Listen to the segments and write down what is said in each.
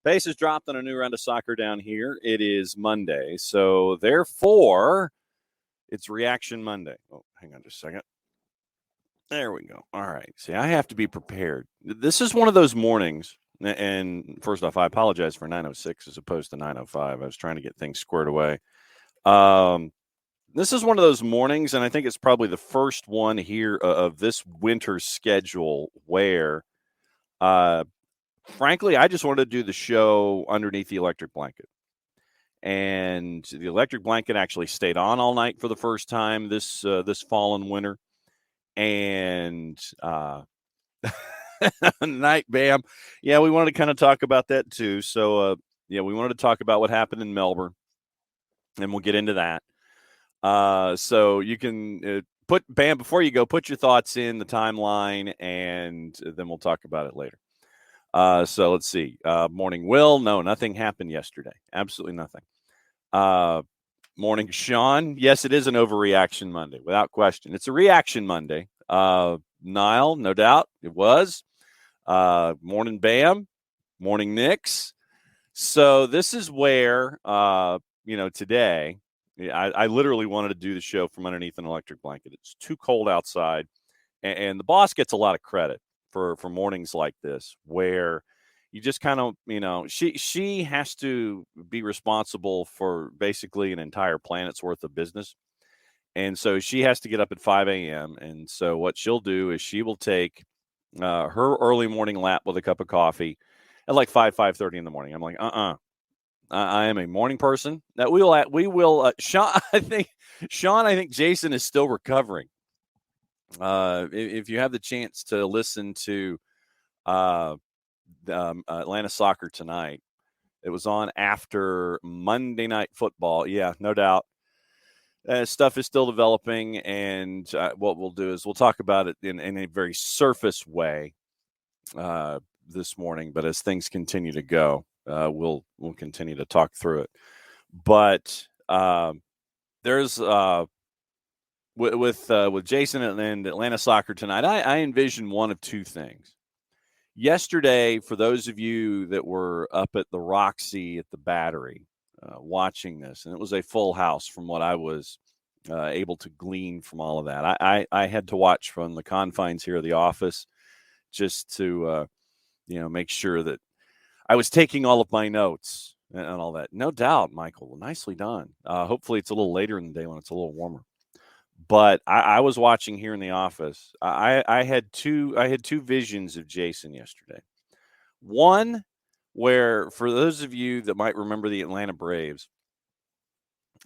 Pace has dropped on a new round of soccer down here. It is Monday, so therefore, it's Reaction Monday. Oh, hang on just a second. There we go. All right. See, I have to be prepared. This is one of those mornings, and first off, I apologize for 9:06 as opposed to 9:05. I was trying to get things squared away. This is one of those mornings, and I think it's probably the first one here of this winter's schedule where frankly, I just wanted to do the show underneath the electric blanket. And the electric blanket actually stayed on all night for the first time this fall and winter. And night, Bam. Yeah, we wanted to kind of talk about that too. So, we wanted to talk about what happened in Melbourne, and we'll get into that. So you can put, Bam, before you go, put your thoughts in the timeline, and then we'll talk about it later. So let's see. Morning, Will. No, nothing happened yesterday. Absolutely nothing. Morning, Sean. Yes, it is an overreaction Monday, without question. It's a reaction Monday. Niall, no doubt it was. Morning, Bam. Morning, Nix. So this is where, today, I literally wanted to do the show from underneath an electric blanket. It's too cold outside, and the boss gets a lot of credit for mornings like this, where you just kind of, she has to be responsible for basically an entire planet's worth of business. And so she has to get up at 5 a.m. And so what she'll do is she will take her early morning lap with a cup of coffee at like 5:30 in the morning. I'm like, I am a morning person. That we will. Sean, I think Jason is still recovering. If you have the chance to listen to Atlanta Soccer Tonight, it was on after Monday Night Football. Yeah, no doubt. Stuff is still developing, and what we'll do is we'll talk about it in a very surface way this morning. But as things continue to go, we'll continue to talk through it. But there's with Jason and Atlanta Soccer Tonight, I envision one of two things. Yesterday, for those of you that were up at the Roxy at the Battery watching this, and it was a full house from what I was able to glean from all of that. I had to watch from the confines here of the office just to make sure that I was taking all of my notes and all that. No doubt, Michael. Nicely done. Hopefully it's a little later in the day when it's a little warmer. But I was watching here in the office. I had two visions of Jason yesterday. One where, for those of you that might remember the Atlanta Braves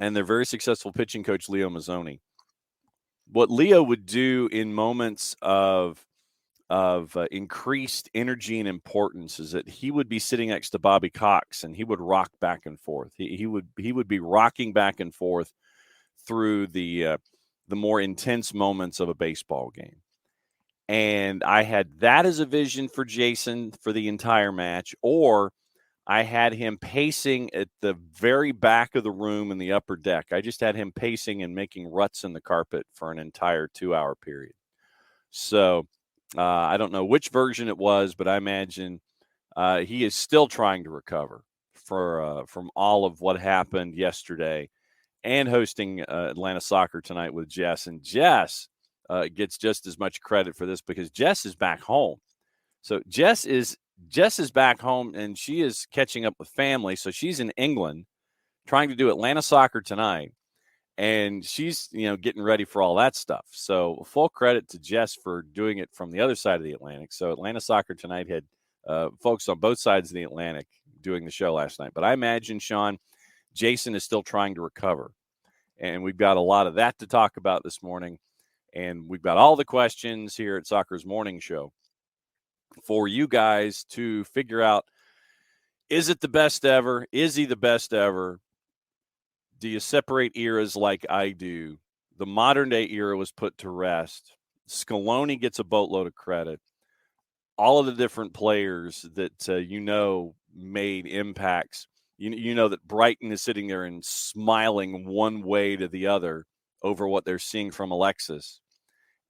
and their very successful pitching coach, Leo Mazzoni, what Leo would do in moments of increased energy and importance is that he would be sitting next to Bobby Cox and he would rock back and forth. He would be rocking back and forth through the more intense moments of a baseball game. And I had that as a vision for Jason for the entire match, or I had him pacing at the very back of the room in the upper deck. I just had him pacing and making ruts in the carpet for an entire 2-hour period. So I don't know which version it was, but I imagine he is still trying to recover from all of what happened yesterday, and hosting Atlanta Soccer Tonight with Jess. And Jess gets just as much credit for this because Jess is back home. So Jess is back home, and she is catching up with family. So she's in England trying to do Atlanta Soccer Tonight, and she's getting ready for all that stuff. So full credit to Jess for doing it from the other side of the Atlantic. So Atlanta Soccer Tonight had folks on both sides of the Atlantic doing the show last night. But I imagine, Sean, Jason is still trying to recover, and we've got a lot of that to talk about this morning, and we've got all the questions here at Soccer's Morning Show for you guys to figure out, is it the best ever? Is he the best ever? Do you separate eras like I do? The modern-day era was put to rest. Scaloni gets a boatload of credit. All of the different players that made impacts. You know that Brighton is sitting there and smiling one way to the other over what they're seeing from Alexis.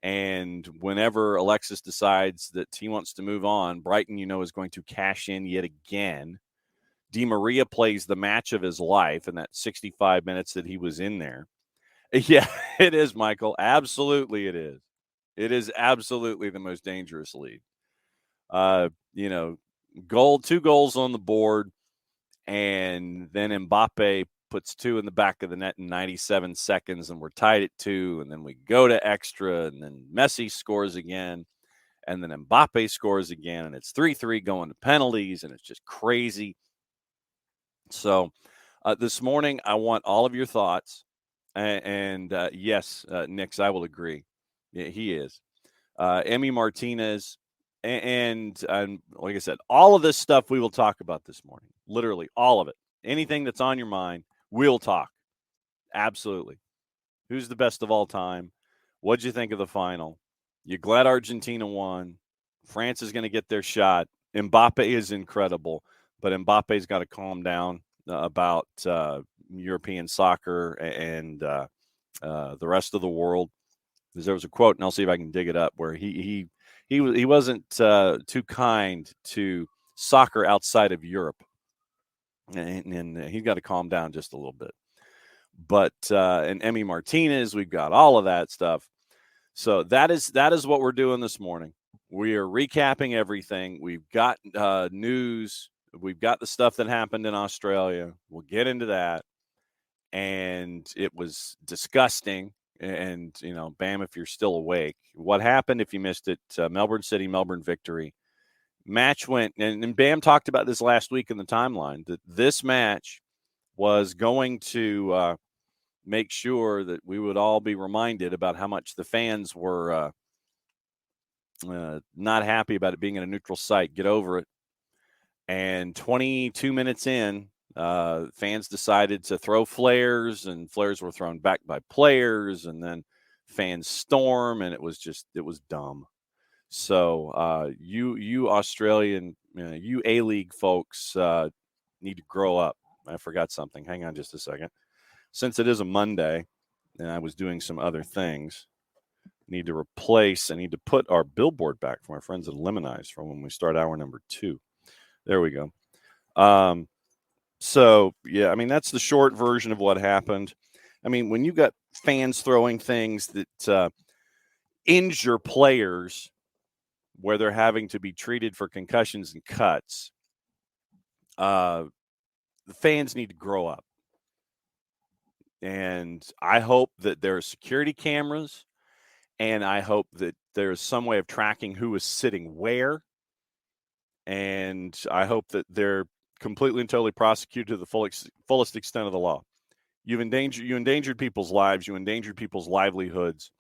And whenever Alexis decides that he wants to move on, Brighton, is going to cash in yet again. Di Maria plays the match of his life in that 65 minutes that he was in there. Yeah, it is, Michael. Absolutely it is. It is absolutely the most dangerous lead. Two goals on the board, and then Mbappe puts two in the back of the net in 97 seconds, and we're tied at 2, and then we go to extra, and then Messi scores again, and then Mbappe scores again, and it's 3-3 going to penalties, and it's just crazy. So this morning, I want all of your thoughts, and yes, Nix, I will agree. Yeah, he is. Emi Martinez, and like I said, all of this stuff we will talk about this morning. Literally all of it. Anything that's on your mind, we'll talk. Absolutely. Who's the best of all time? What'd you think of the final? You glad Argentina won? France is going to get their shot. Mbappe is incredible, but Mbappe's got to calm down about European soccer and the rest of the world. Because there was a quote, and I'll see if I can dig it up, where he wasn't too kind to soccer outside of Europe, and he's got to calm down just a little bit. But and Emi Martinez, we've got all of that stuff. So that is what we're doing this morning. We are recapping everything. We've got news. We've got the stuff that happened in Australia. We'll get into that. And it was disgusting. And, Bam, if you're still awake, what happened if you missed it? Melbourne City, Melbourne victory. Match went, and Bam talked about this last week in the timeline, that this match was going to make sure that we would all be reminded about how much the fans were not happy about it being in a neutral site. Get over it. And 22 minutes in, fans decided to throw flares, and flares were thrown back by players, and then fans storm, and it was dumb. So you Australian, you A-League folks need to grow up. I forgot something. Hang on just a second. Since it is a Monday, and I was doing some other things, I need to put our billboard back from our friends at Lemonize from when we start hour number 2. There we go. So, yeah, I mean, that's the short version of what happened. I mean, when you got fans throwing things that injure players where they're having to be treated for concussions and cuts, the fans need to grow up. And I hope that there are security cameras, and I hope that there's some way of tracking who is sitting where. And I hope that they're completely and totally prosecuted to the fullest extent of the law. You endangered people's lives. You endangered people's livelihoods.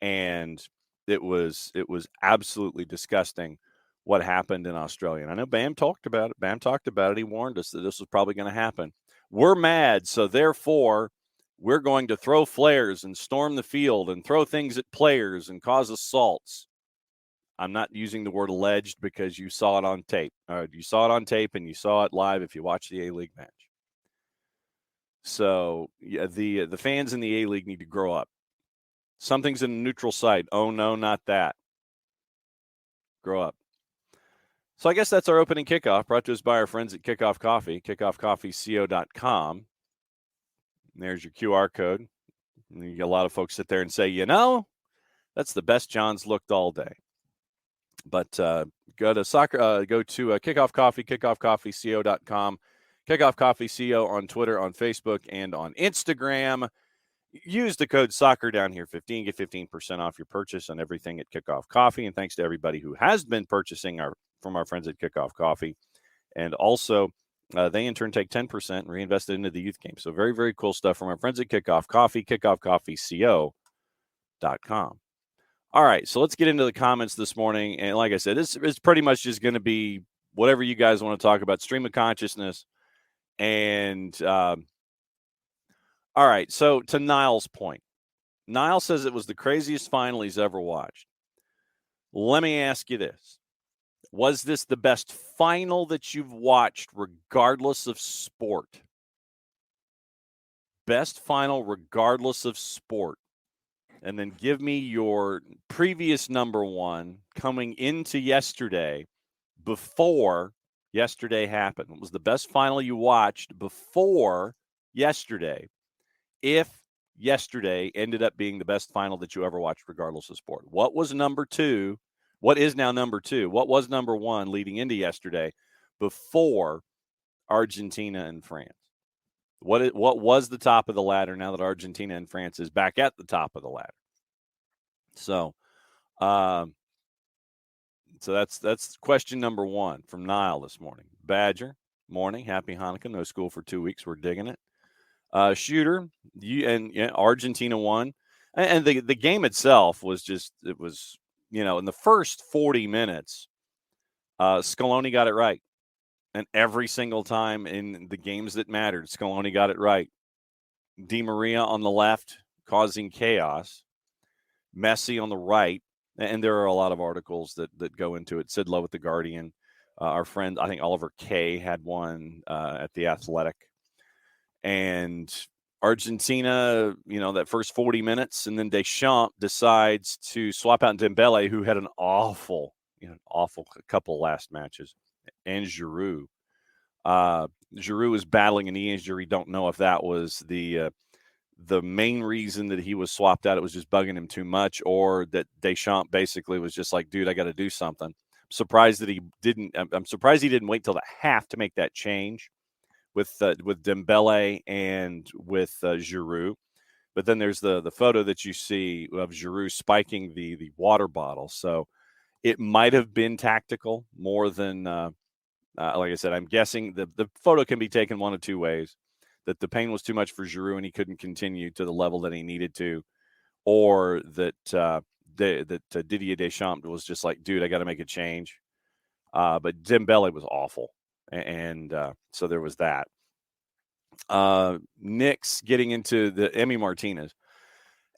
And it was absolutely disgusting what happened in Australia. And I know Bam talked about it. He warned us that this was probably going to happen. We're mad, so therefore we're going to throw flares and storm the field and throw things at players and cause assaults. I'm not using the word alleged because you saw it on tape. You saw it on tape and you saw it live if you watched the A-League match. So yeah, the fans in the A-League need to grow up. Something's in a neutral site. Oh, no, not that. Grow up. So I guess that's our opening kickoff, brought to us by our friends at Kickoff Coffee, kickoffcoffeeco.com. There's your QR code. And you get a lot of folks sit there and say, that's the best John's looked all day. But go to Kickoff Coffee, kickoffcoffeeco.com, Kickoff Coffee CO on Twitter, on Facebook, and on Instagram. Use the code soccer down here 15, get 15% off your purchase on everything at Kickoff Coffee. And thanks to everybody who has been purchasing from our friends at Kickoff Coffee. And also, they in turn take 10% and reinvest it into the youth game. So very, very cool stuff from our friends at Kickoff Coffee, kickoffcoffeeco.com. All right, so let's get into the comments this morning. And like I said, it's pretty much just going to be whatever you guys want to talk about, stream of consciousness. And all right, so to Niall's point, Niall says it was the craziest final he's ever watched. Let me ask you this. Was this the best final that you've watched regardless of sport? Best final regardless of sport. And then give me your previous number one coming into yesterday before yesterday happened? What was the best final you watched before yesterday? If yesterday ended up being the best final that you ever watched, regardless of sport, what was number two? What is now number two? What was number one leading into yesterday before Argentina and France? What was the top of the ladder now that Argentina and France is back at the top of the ladder? So, so that's question number one from Niall this morning. Badger, morning, happy Hanukkah. No school for 2 weeks. We're digging it. Shooter, Argentina won, and the game itself was in the first 40 minutes, Scaloni got it right, and every single time in the games that mattered, Scaloni got it right. Di Maria on the left causing chaos, Messi on the right, and there are a lot of articles that go into it. Sid Lowe at The Guardian, our friend, I think Oliver Kay had one at The Athletic. And Argentina, that first 40 minutes, and then Deschamps decides to swap out Dembele, who had an awful couple last matches, and Giroud. Giroud was battling an knee injury. Don't know if that was the main reason that he was swapped out. It was just bugging him too much, or that Deschamps basically was just like, dude, I got to do something. I'm surprised he didn't wait till the half to make that change with Dembele and with Giroud. But then there's the photo that you see of Giroud spiking the water bottle. So it might have been tactical more than, like I said, I'm guessing the photo can be taken one of two ways. That the pain was too much for Giroud and he couldn't continue to the level that he needed to, or that Didier Deschamps was just like, dude, I got to make a change. But Dembele was awful. And so there was that. Nick's getting into the Emmy Martinez.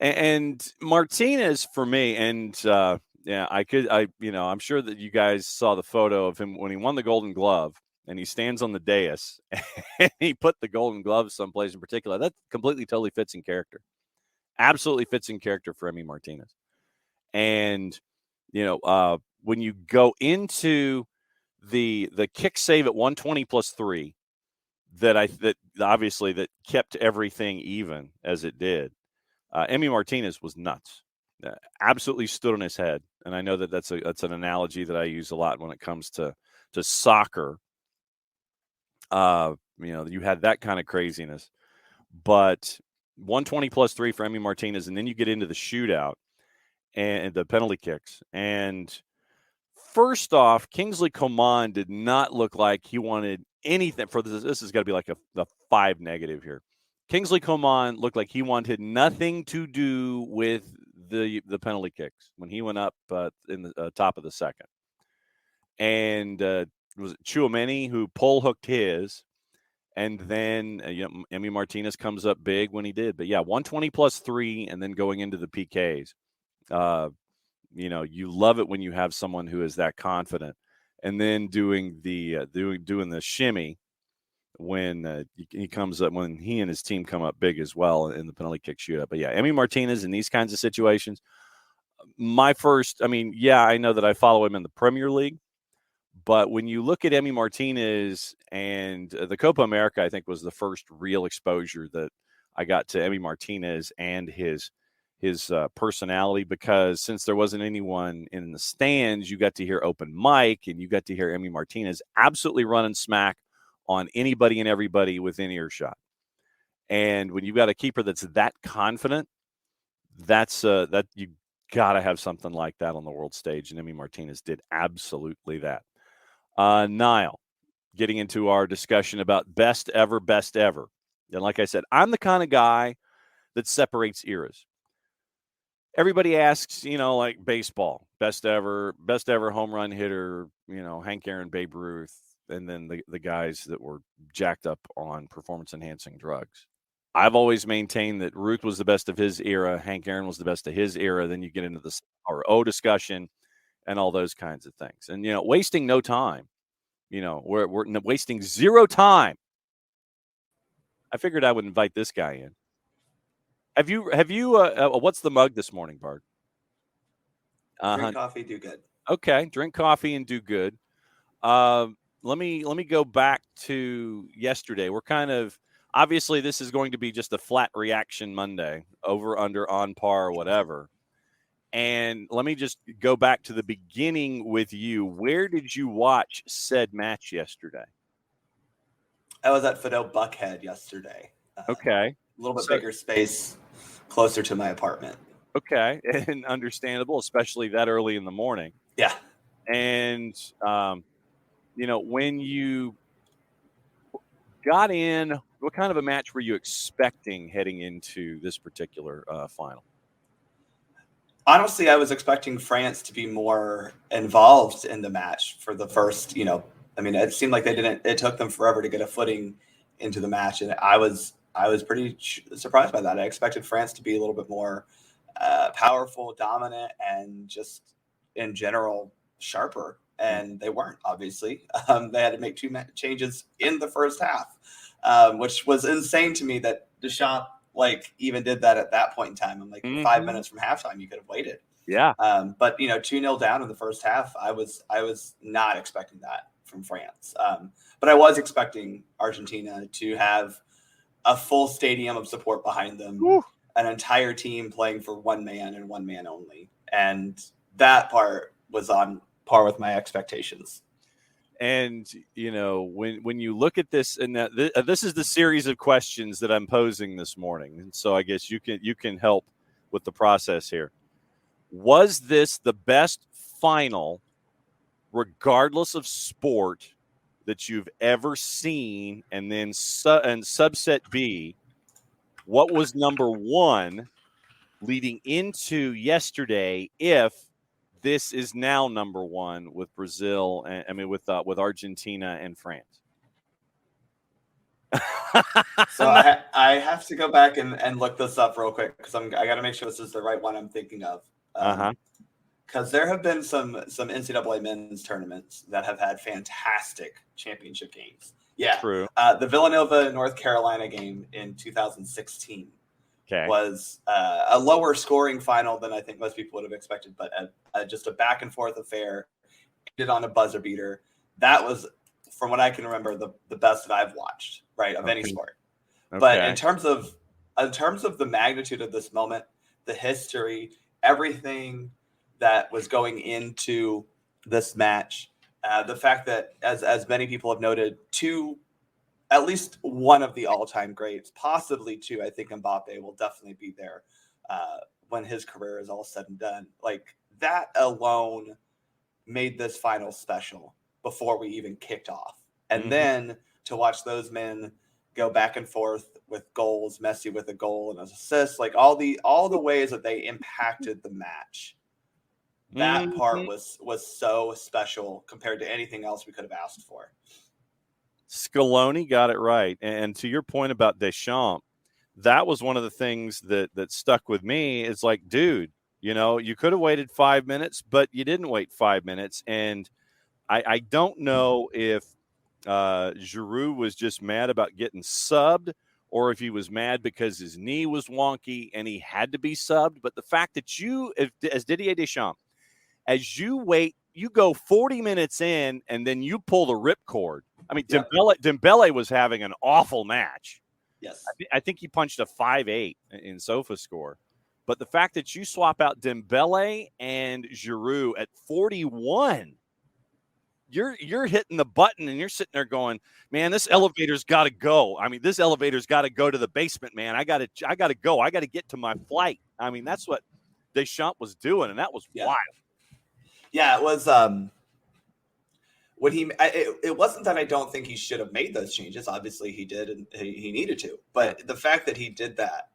And Martinez for me, and I'm sure that you guys saw the photo of him when he won the Golden Glove and he stands on the dais and he put the Golden Glove someplace in particular. That completely, totally fits in character. Absolutely fits in character for Emmy Martinez. And, when you go into the kick save at 120 plus 3, that obviously that kept everything even as it did. Emmy Martinez was nuts. Absolutely stood on his head. And I know that's an analogy that I use a lot when it comes to soccer. You had that kind of craziness, but 120 plus 3 for Emmy Martinez, and then you get into the shootout and the penalty kicks. And first off, Kingsley Coman did not look like he wanted anything for this. This has got to be like a 5 negative here. Kingsley Coman looked like he wanted nothing to do with the penalty kicks when he went up in the top of the second. And was it Tchouaméni who pull hooked his, and then Emmy Martinez comes up big when he did. But yeah, 120 plus 3, and then going into the PKs. You love it when you have someone who is that confident, and then doing the shimmy when he comes up, when he and his team come up big as well in the penalty kick shootout. But yeah, Emmy Martinez in these kinds of situations. I know that I follow him in the Premier League, but when you look at Emmy Martinez and the Copa America, I think was the first real exposure that I got to Emmy Martinez and his personality, because since there wasn't anyone in the stands, you got to hear open mic and you got to hear Emmy Martinez absolutely running smack on anybody and everybody within earshot. And when you've got a keeper that's that confident, that you got to have something like that on the world stage. And Emmy Martinez did absolutely that. Niall, getting into our discussion about best ever. And like I said, I'm the kind of guy that separates eras. Everybody asks, like baseball, best ever home run hitter, Hank Aaron, Babe Ruth, and then the guys that were jacked up on performance-enhancing drugs. I've always maintained that Ruth was the best of his era, Hank Aaron was the best of his era. Then you get into the O discussion and all those kinds of things. And, wasting no time. We're wasting zero time. I figured I would invite this guy in. Have you what's the mug this morning, Bart? Drink coffee, do good. Okay, drink coffee and do good. let me go back to yesterday. We're kind of obviously this is going to be just a flat reaction Monday, over, under, on par, whatever. And let me just go back to the beginning with you. Where did you watch said match yesterday? I was at Fido Buckhead yesterday. Okay. A little bit bigger space, closer to my apartment. Okay. And understandable, especially that early in the morning. Yeah. And, when you got in, what kind of a match were you expecting heading into this particular final? Honestly, I was expecting France to be more involved in the match for the first, it seemed like it took them forever to get a footing into the match. And I was pretty surprised by that. I expected France to be a little bit more powerful, dominant, and just in general sharper. And they weren't, obviously. They had to make two changes in the first half, which was insane to me that Deschamps even did that at that point in time. I'm like, 5 minutes from halftime, you could have waited. Yeah. But 2-0 down in the first half, I was not expecting that from France. But I was expecting Argentina to have a full stadium of support behind them, an entire team playing for one man and one man only. And that part was on par with my expectations. And, when you look at this, and this is the series of questions that I'm posing this morning. And so I guess you can help with the process here. Was this the best final, regardless of sport, that you've ever seen? And then and subset B, what was number one leading into yesterday if this is now number one with Brazil, with Argentina and France? So I have to go back and look this up real quick because I got to make sure this is the right one I'm thinking of. Because there have been some NCAA men's tournaments that have had fantastic championship games. Yeah, true. The Villanova North Carolina game in 2016 was a lower scoring final than I think most people would have expected, but just a back and forth affair. Ended on a buzzer beater. That was, from what I can remember, the best that I've watched, right, of any sport. Okay. But in terms of the magnitude of this moment, the history, everything that was going into this match, the fact that, as many people have noted, at least one of the all-time greats, possibly two, I think Mbappe will definitely be there when his career is all said and done. Like, that alone made this final special before we even kicked off. And then to watch those men go back and forth with goals, Messi with a goal and an assist, like all the ways that they impacted the match. That part was so special compared to anything else we could have asked for. Scaloni got it right. And to your point about Deschamps, that was one of the things that stuck with me. It's like, dude, you could have waited 5 minutes, but you didn't wait 5 minutes. And I don't know if Giroud was just mad about getting subbed or if he was mad because his knee was wonky and he had to be subbed. But the fact that as Didier Deschamps, as you wait, you go 40 minutes in and then you pull the ripcord. I mean, Dembele was having an awful match. Yes. I think he punched a 5-8 in SofaScore. But the fact that you swap out Dembele and Giroud at 41, you're hitting the button and you're sitting there going, man, this elevator's got to go. I mean, this elevator's got to go to the basement, man. I got to go. I got to get to my flight. I mean, that's what Deschamps was doing, and that was wild. Yeah, it was when it wasn't that I don't think he should have made those changes. Obviously he did, and he needed to. But the fact that he did that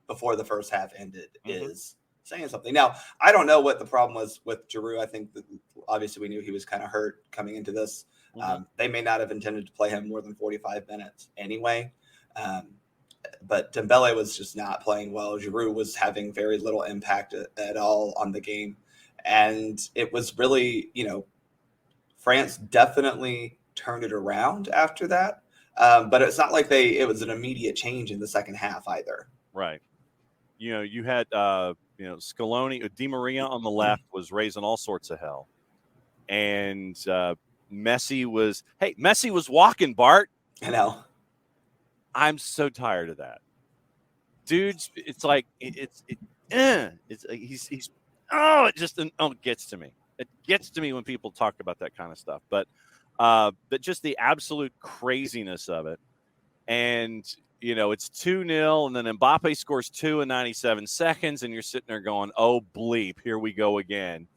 before the first half ended is saying something. Now, I don't know what the problem was with Giroud. I think that obviously we knew he was kind of hurt coming into this. They may not have intended to play him more than 45 minutes anyway. But Dembele was just not playing well. Giroud was having very little impact at all on the game. And it was really, France definitely turned it around after that. But it's not like it was an immediate change in the second half either. Right. You had, Scaloni, Di Maria on the left was raising all sorts of hell. And Messi was walking, Bart. I know. I'm so tired of that. Dudes, it's like it gets to me. It gets to me when people talk about that kind of stuff. But just the absolute craziness of it. And, it's 2-0, and then Mbappe scores 2 in 97 seconds, and you're sitting there going, oh, bleep, here we go again.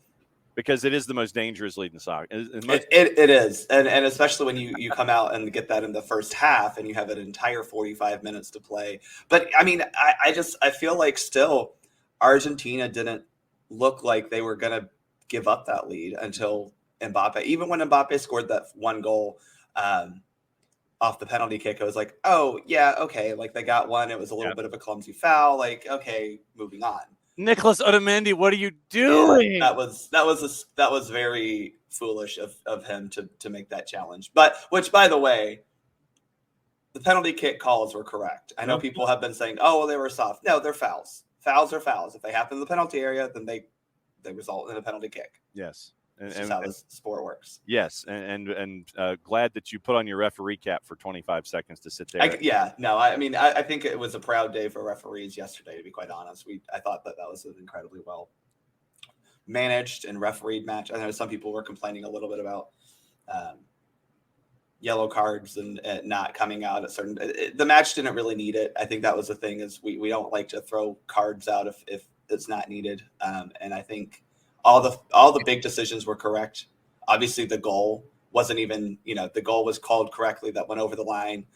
Because it is the most dangerous lead in soccer. It is. And especially when you come out and get that in the first half and you have an entire 45 minutes to play. But, I mean, I feel like still Argentina didn't look like they were going to give up that lead until Mbappe. Even when Mbappe scored that one goal off the penalty kick, I was like, oh, yeah, okay. Like, they got one. It was a little bit of a clumsy foul. Like, okay, moving on. Nicholas Otamendi, what are you doing? Yeah, that was very foolish of him to make that challenge. But which, by the way, the penalty kick calls were correct. I know people have been saying, "Oh, well, they were soft." No, they're fouls. Fouls are fouls. If they happen in the penalty area, then they result in a penalty kick. Yes. And how this sport works. Yes, and glad that you put on your referee cap for 25 seconds to sit there. I think it was a proud day for referees yesterday. To be quite honest, I thought that was an incredibly well managed and refereed match. I know some people were complaining a little bit about yellow cards and not coming out at certain. The match didn't really need it. I think that was the thing is we don't like to throw cards out if it's not needed, and I think. All the big decisions were correct. Obviously, the goal wasn't even, the goal was called correctly. That went over the line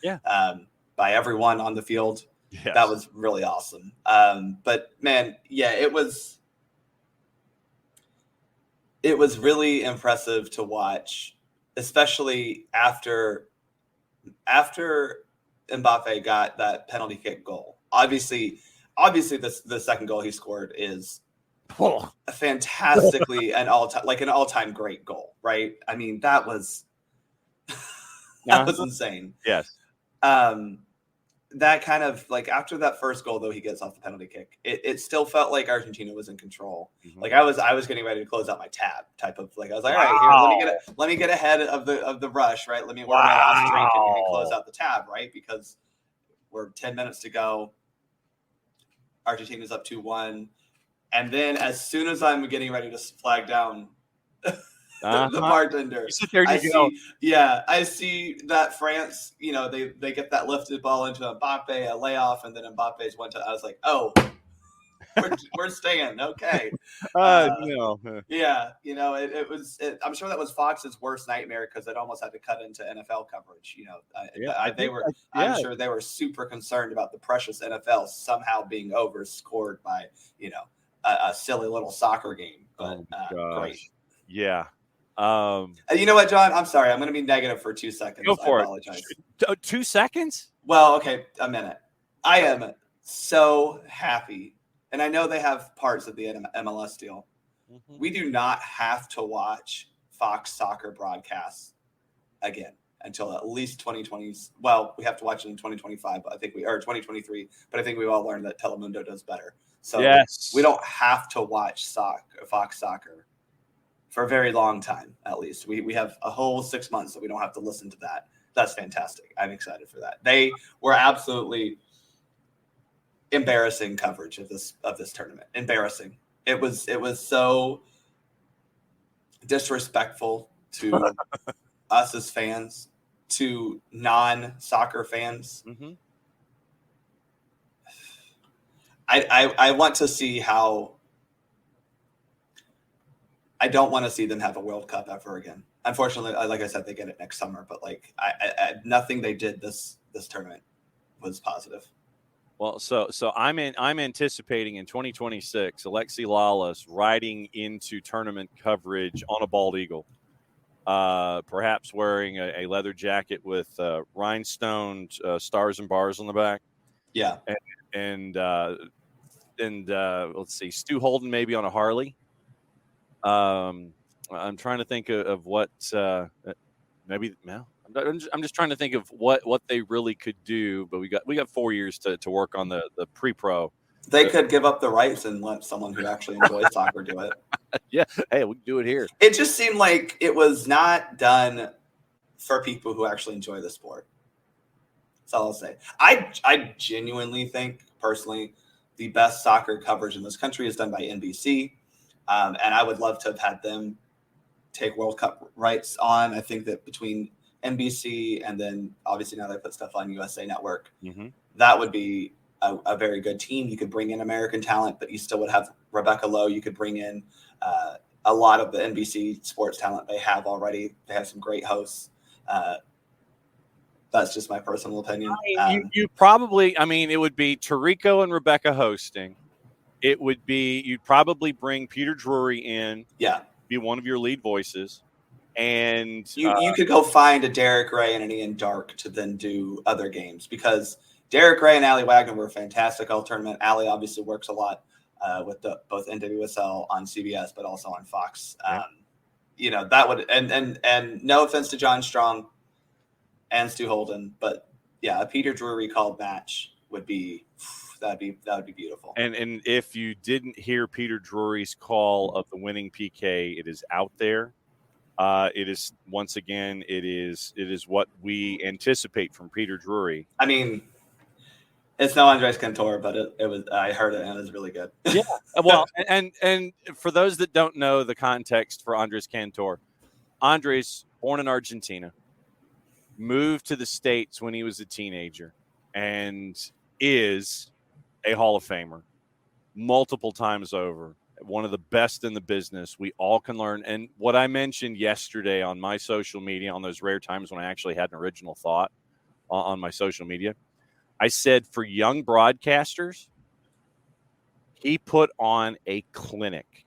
by everyone on the field. Yes. That was really awesome. But man, yeah, it was really impressive to watch, especially after Mbappe got that penalty kick goal. Obviously, the second goal he scored is fantastically an all-time great goal, right? I mean, that was was insane. Yes. That kind of like after that first goal though he gets off the penalty kick, it still felt like Argentina was in control. Mm-hmm. Like I was getting ready to close out my tab type of like I was like, all right, here, let me get ahead of the rush, right? Let me order my last drink and we can close out the tab, right? Because we're 10 minutes to go. Argentina's up 2-1. And then as soon as I'm getting ready to flag down the bartender, I see that France, they get that lifted ball into Mbappe, a layoff, and then Mbappe's one to. I was like, oh, we're staying, okay. No. Yeah, I'm sure that was Fox's worst nightmare because it almost had to cut into NFL coverage. I'm sure they were super concerned about the precious NFL somehow being overscored by a silly little soccer game, but great. Yeah. You know what, John? I'm sorry. I'm going to be negative for 2 seconds. Go for I apologize. 2 seconds? Well, okay, a minute. I am so happy, and I know they have parts of the MLS deal. Mm-hmm. We do not have to watch Fox soccer broadcasts again until at least 2020. Well, we have to watch it in 2025, but 2023. But I think we've all learned that Telemundo does better. So yes. We don't have to watch Fox Soccer for a very long time, at least. We have a whole 6 months that we don't have to listen to that. That's fantastic. I'm excited for that. They were absolutely embarrassing coverage of this tournament. Embarrassing. It was so disrespectful to us as fans, to non-soccer fans. Mm-hmm. I want to see how. I don't want to see them have a World Cup ever again. Unfortunately, like I said, they get it next summer. But I nothing they did this tournament was positive. Well, so I'm anticipating in 2026 Alexi Lalas riding into tournament coverage on a bald eagle, perhaps wearing a leather jacket with rhinestone stars and bars on the back. Yeah, and let's see, Stu Holden maybe on a Harley. I'm trying to think of what maybe. No, I'm just trying to think of what they really could do. But we got 4 years to work on the pre-pro. They could give up the rights and let someone who actually enjoys soccer do it. Yeah. Hey, we can do it here. It just seemed like it was not done for people who actually enjoy the sport. That's all I'll say. I genuinely think, personally, the best soccer coverage in this country is done by NBC. And I would love to have had them take World Cup rights on. I think that between NBC and then obviously now they put stuff on USA Network, that would be a very good team. You could bring in American talent, but you still would have Rebecca Lowe. You could bring in a lot of the NBC sports talent they have already. They have some great hosts. That's just my personal opinion. You probably, it would be Tarico and Rebecca hosting. It would be, you'd probably bring Peter Drury in. Yeah. Be one of your lead voices. And you could go find a Derek Ray and an Ian Dark to then do other games, because Derek Ray and Allie Wagner were fantastic all tournament. Allie obviously works a lot with both NWSL on CBS, but also on Fox. Yeah. That would, and no offense to John Strong and Stu Holden, but yeah, a Peter Drury called match would be that'd be beautiful. And if you didn't hear Peter Drury's call of the winning PK, it is out there. It is, once again, it is what we anticipate from Peter Drury. It's no Andres Cantor, but it was, I heard it and it was really good. Yeah. Well, and for those that don't know the context for Andres Cantor, Andres, born in Argentina, moved to the States when he was a teenager and is a Hall of Famer multiple times over. One of the best in the business. We all can learn. And what I mentioned yesterday on my social media, on those rare times when I actually had an original thought on my social media, I said for young broadcasters, he put on a clinic.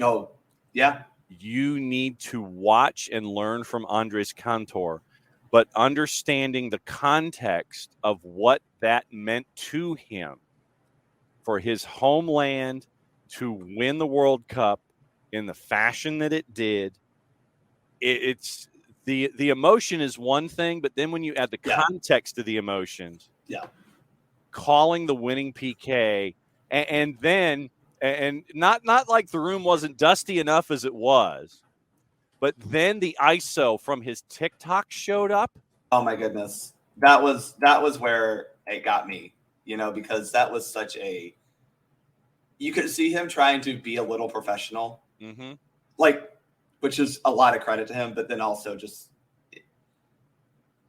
Oh, yeah. You need to watch and learn from Andres Cantor, but understanding the context of what that meant to him for his homeland to win the World Cup in the fashion that it did. It's the emotion is one thing, but then when you add the context to the emotions, calling the winning PK, and then not like the room wasn't dusty enough as it was, but then the ISO from his TikTok showed up. Oh my goodness, that was where it got me, because that was such a. You could see him trying to be a little professional, which is a lot of credit to him, but then also just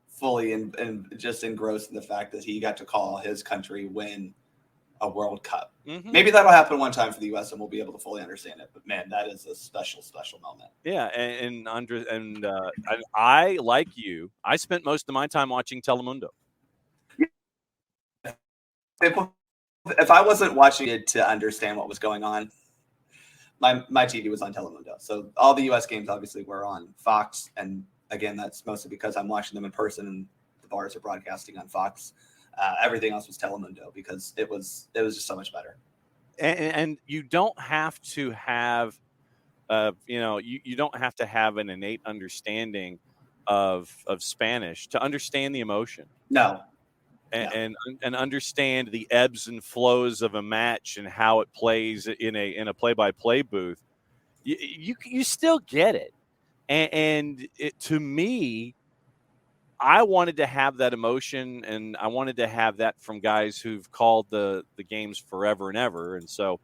fully and just engrossed in the fact that he got to call his country win a World Cup. Maybe that'll happen one time for the U.S. and we'll be able to fully understand it. But man, that is a special, special moment. Yeah, and I, like you, I spent most of my time watching Telemundo. If I wasn't watching it to understand what was going on, my TV was on Telemundo. So all the U.S. games obviously were on Fox, and again, that's mostly because I'm watching them in person and the bars are broadcasting on Fox. Everything else was Telemundo because it was just so much better. And you don't have to have, you don't have to have an innate understanding of Spanish to understand the emotion. No. And understand the ebbs and flows of a match and how it plays in a play-by-play booth. You still get it, and to me, I wanted to have that emotion, and I wanted to have that from guys who've called the games forever and ever, and so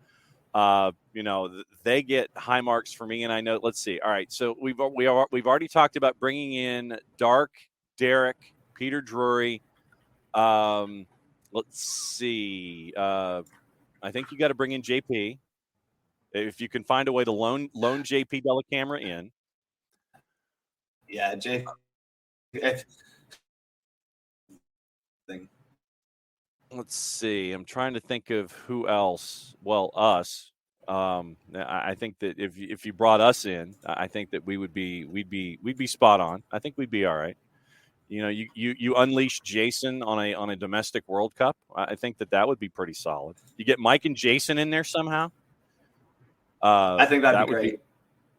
they get high marks for me. And I know, let's see, all right, so we've already talked about bringing in Dark, Derek, Peter Drury. Let's see. I think you got to bring in JP if you can find a way to loan JP Della Camera in. Yeah, JP. Let's see. I'm trying to think of who else. Well, us. I think that if you brought us in, I think that we'd be spot on. I think we'd be all right. You unleash Jason on a domestic World Cup. I think that would be pretty solid. You get Mike and Jason in there somehow. I think that'd be great.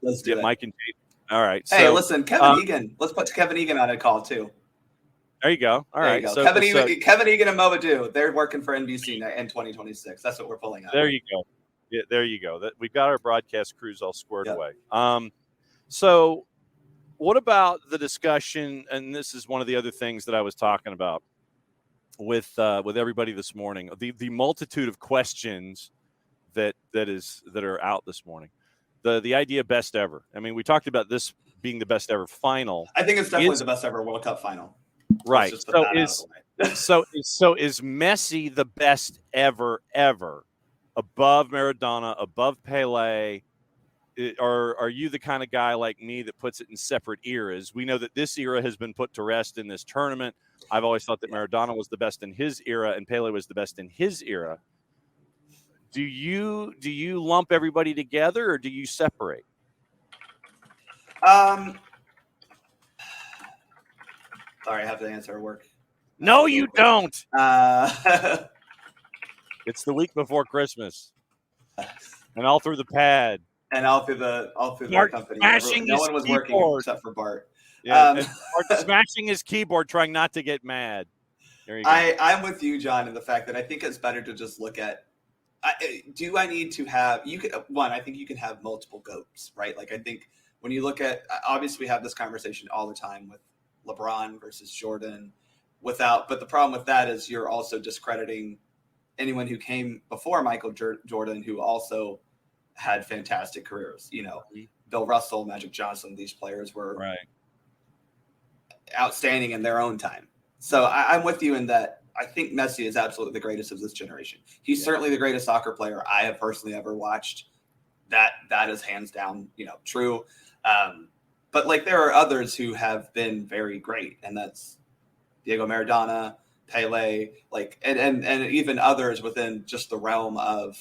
Let's do it. Mike and Jason. All right. Hey, listen, Kevin Egan. Let's put Kevin Egan on a call too. There you go. All right. So, Kevin Egan and Momadou, they're working for NBC in 2026. That's what we're pulling out. There you go. Yeah, there you go. We've got our broadcast crews all squared away. So what about the discussion? And this is one of the other things that I was talking about with everybody this morning. The multitude of questions that are out this morning. The idea best ever. I mean, we talked about this being the best ever final. I think it's definitely the best ever World Cup final. Right. So is Messi the best ever above Maradona, above Pele? Or are you the kind of guy like me that puts it in separate eras? We know that this era has been put to rest in this tournament. I've always thought that Maradona was the best in his era and Pele was the best in his era. Do you lump everybody together or do you separate? Sorry, I have to answer at work. No, you don't. It's the week before Christmas, and all through the pad, and all through the company. No one was keyboard. Working except for Bart. Yeah, Bart smashing his keyboard, trying not to get mad. There you go. I'm with you, John, in the fact that I think it's better to just look at. Do I need to have? I think you can have multiple GOATs, right? Like I think when you look at, obviously we have this conversation all the time with LeBron versus Jordan, but the problem with that is you're also discrediting anyone who came before Michael Jordan, who also had fantastic careers. Bill Russell, Magic Johnson, these players were outstanding in their own time. So I'm with you in that. I think Messi is absolutely the greatest of this generation. He's certainly the greatest soccer player I have personally ever watched. That is hands down, true. But like there are others who have been very great, and that's Diego Maradona, Pele, and even others within just the realm of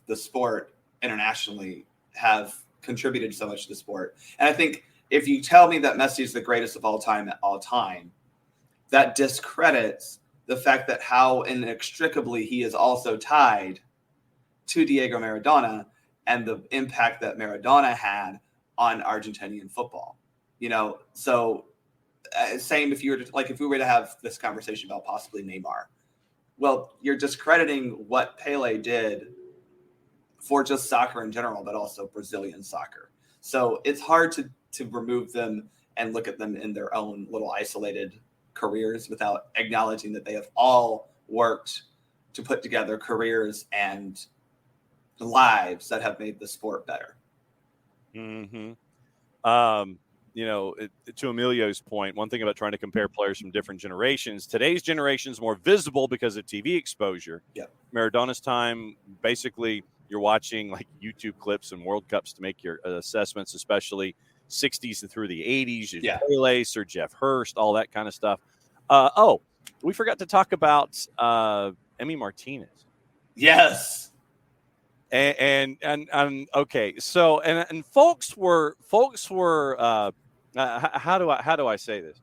the sport internationally have contributed so much to the sport. And I think if you tell me that Messi is the greatest of all time at all time, that discredits the fact that how inextricably he is also tied to Diego Maradona and the impact that Maradona had on Argentinian football. So same if we were to have this conversation about possibly Neymar. Well, you're discrediting what Pele did for just soccer in general, but also Brazilian soccer. So it's hard to remove them and look at them in their own little isolated careers without acknowledging that they have all worked to put together careers and lives that have made the sport better. Mm-hmm. To Emilio's point, one thing about trying to compare players from different generations, today's generation is more visible because of TV exposure. Yep. Maradona's time, basically, you're watching like YouTube clips and World Cups to make your assessments, especially 60s and through the 80s. Pele, Sir Jeff Hurst, all that kind of stuff. We forgot to talk about Emi Martinez. Yes. And okay, so and folks were how do I say this?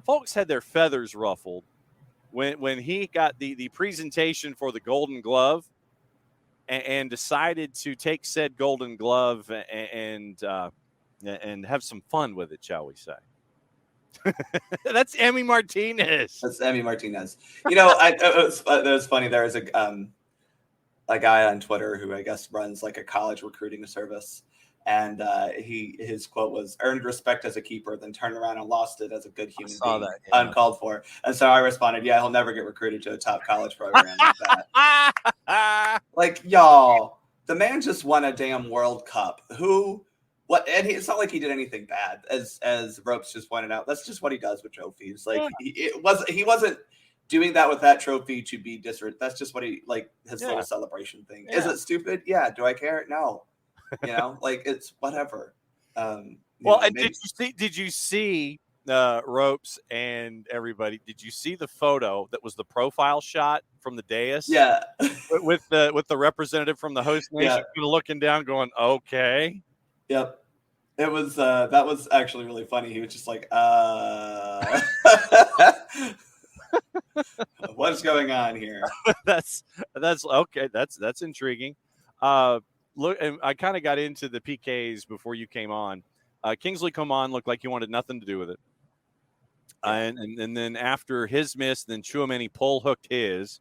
Folks had their feathers ruffled when he got the presentation for the Golden Glove and decided to take said Golden Glove and have some fun with it, shall we say? That's Emi Martinez. That's Emi Martinez. It was funny. There was a guy on Twitter who I guess runs like a college recruiting service. And his quote was, "Earned respect as a keeper, then turned around and lost it as a good human being, uncalled for." And so I responded, "Yeah, he'll never get recruited to a top college program like that." Like, y'all, the man just won a damn World Cup. It's not like he did anything bad, as Ropes just pointed out. That's just what he does with trophies. Like he wasn't doing that with that trophy to be disrespectful. That's just what his little celebration thing. Yeah. Is it stupid? Yeah. Do I care? No. It's whatever. Did you see Ropes and everybody? Did you see the photo that was the profile shot from the dais? Yeah, with the representative from the host nation looking down, going, "Okay." Yep. It was that was actually really funny. He was just like, what's going on here? That's okay. That's intriguing. Look, and I kind of got into the PKs before you came on. Kingsley Coman looked like he wanted nothing to do with it. And then after his miss, then Chouameni pole hooked his,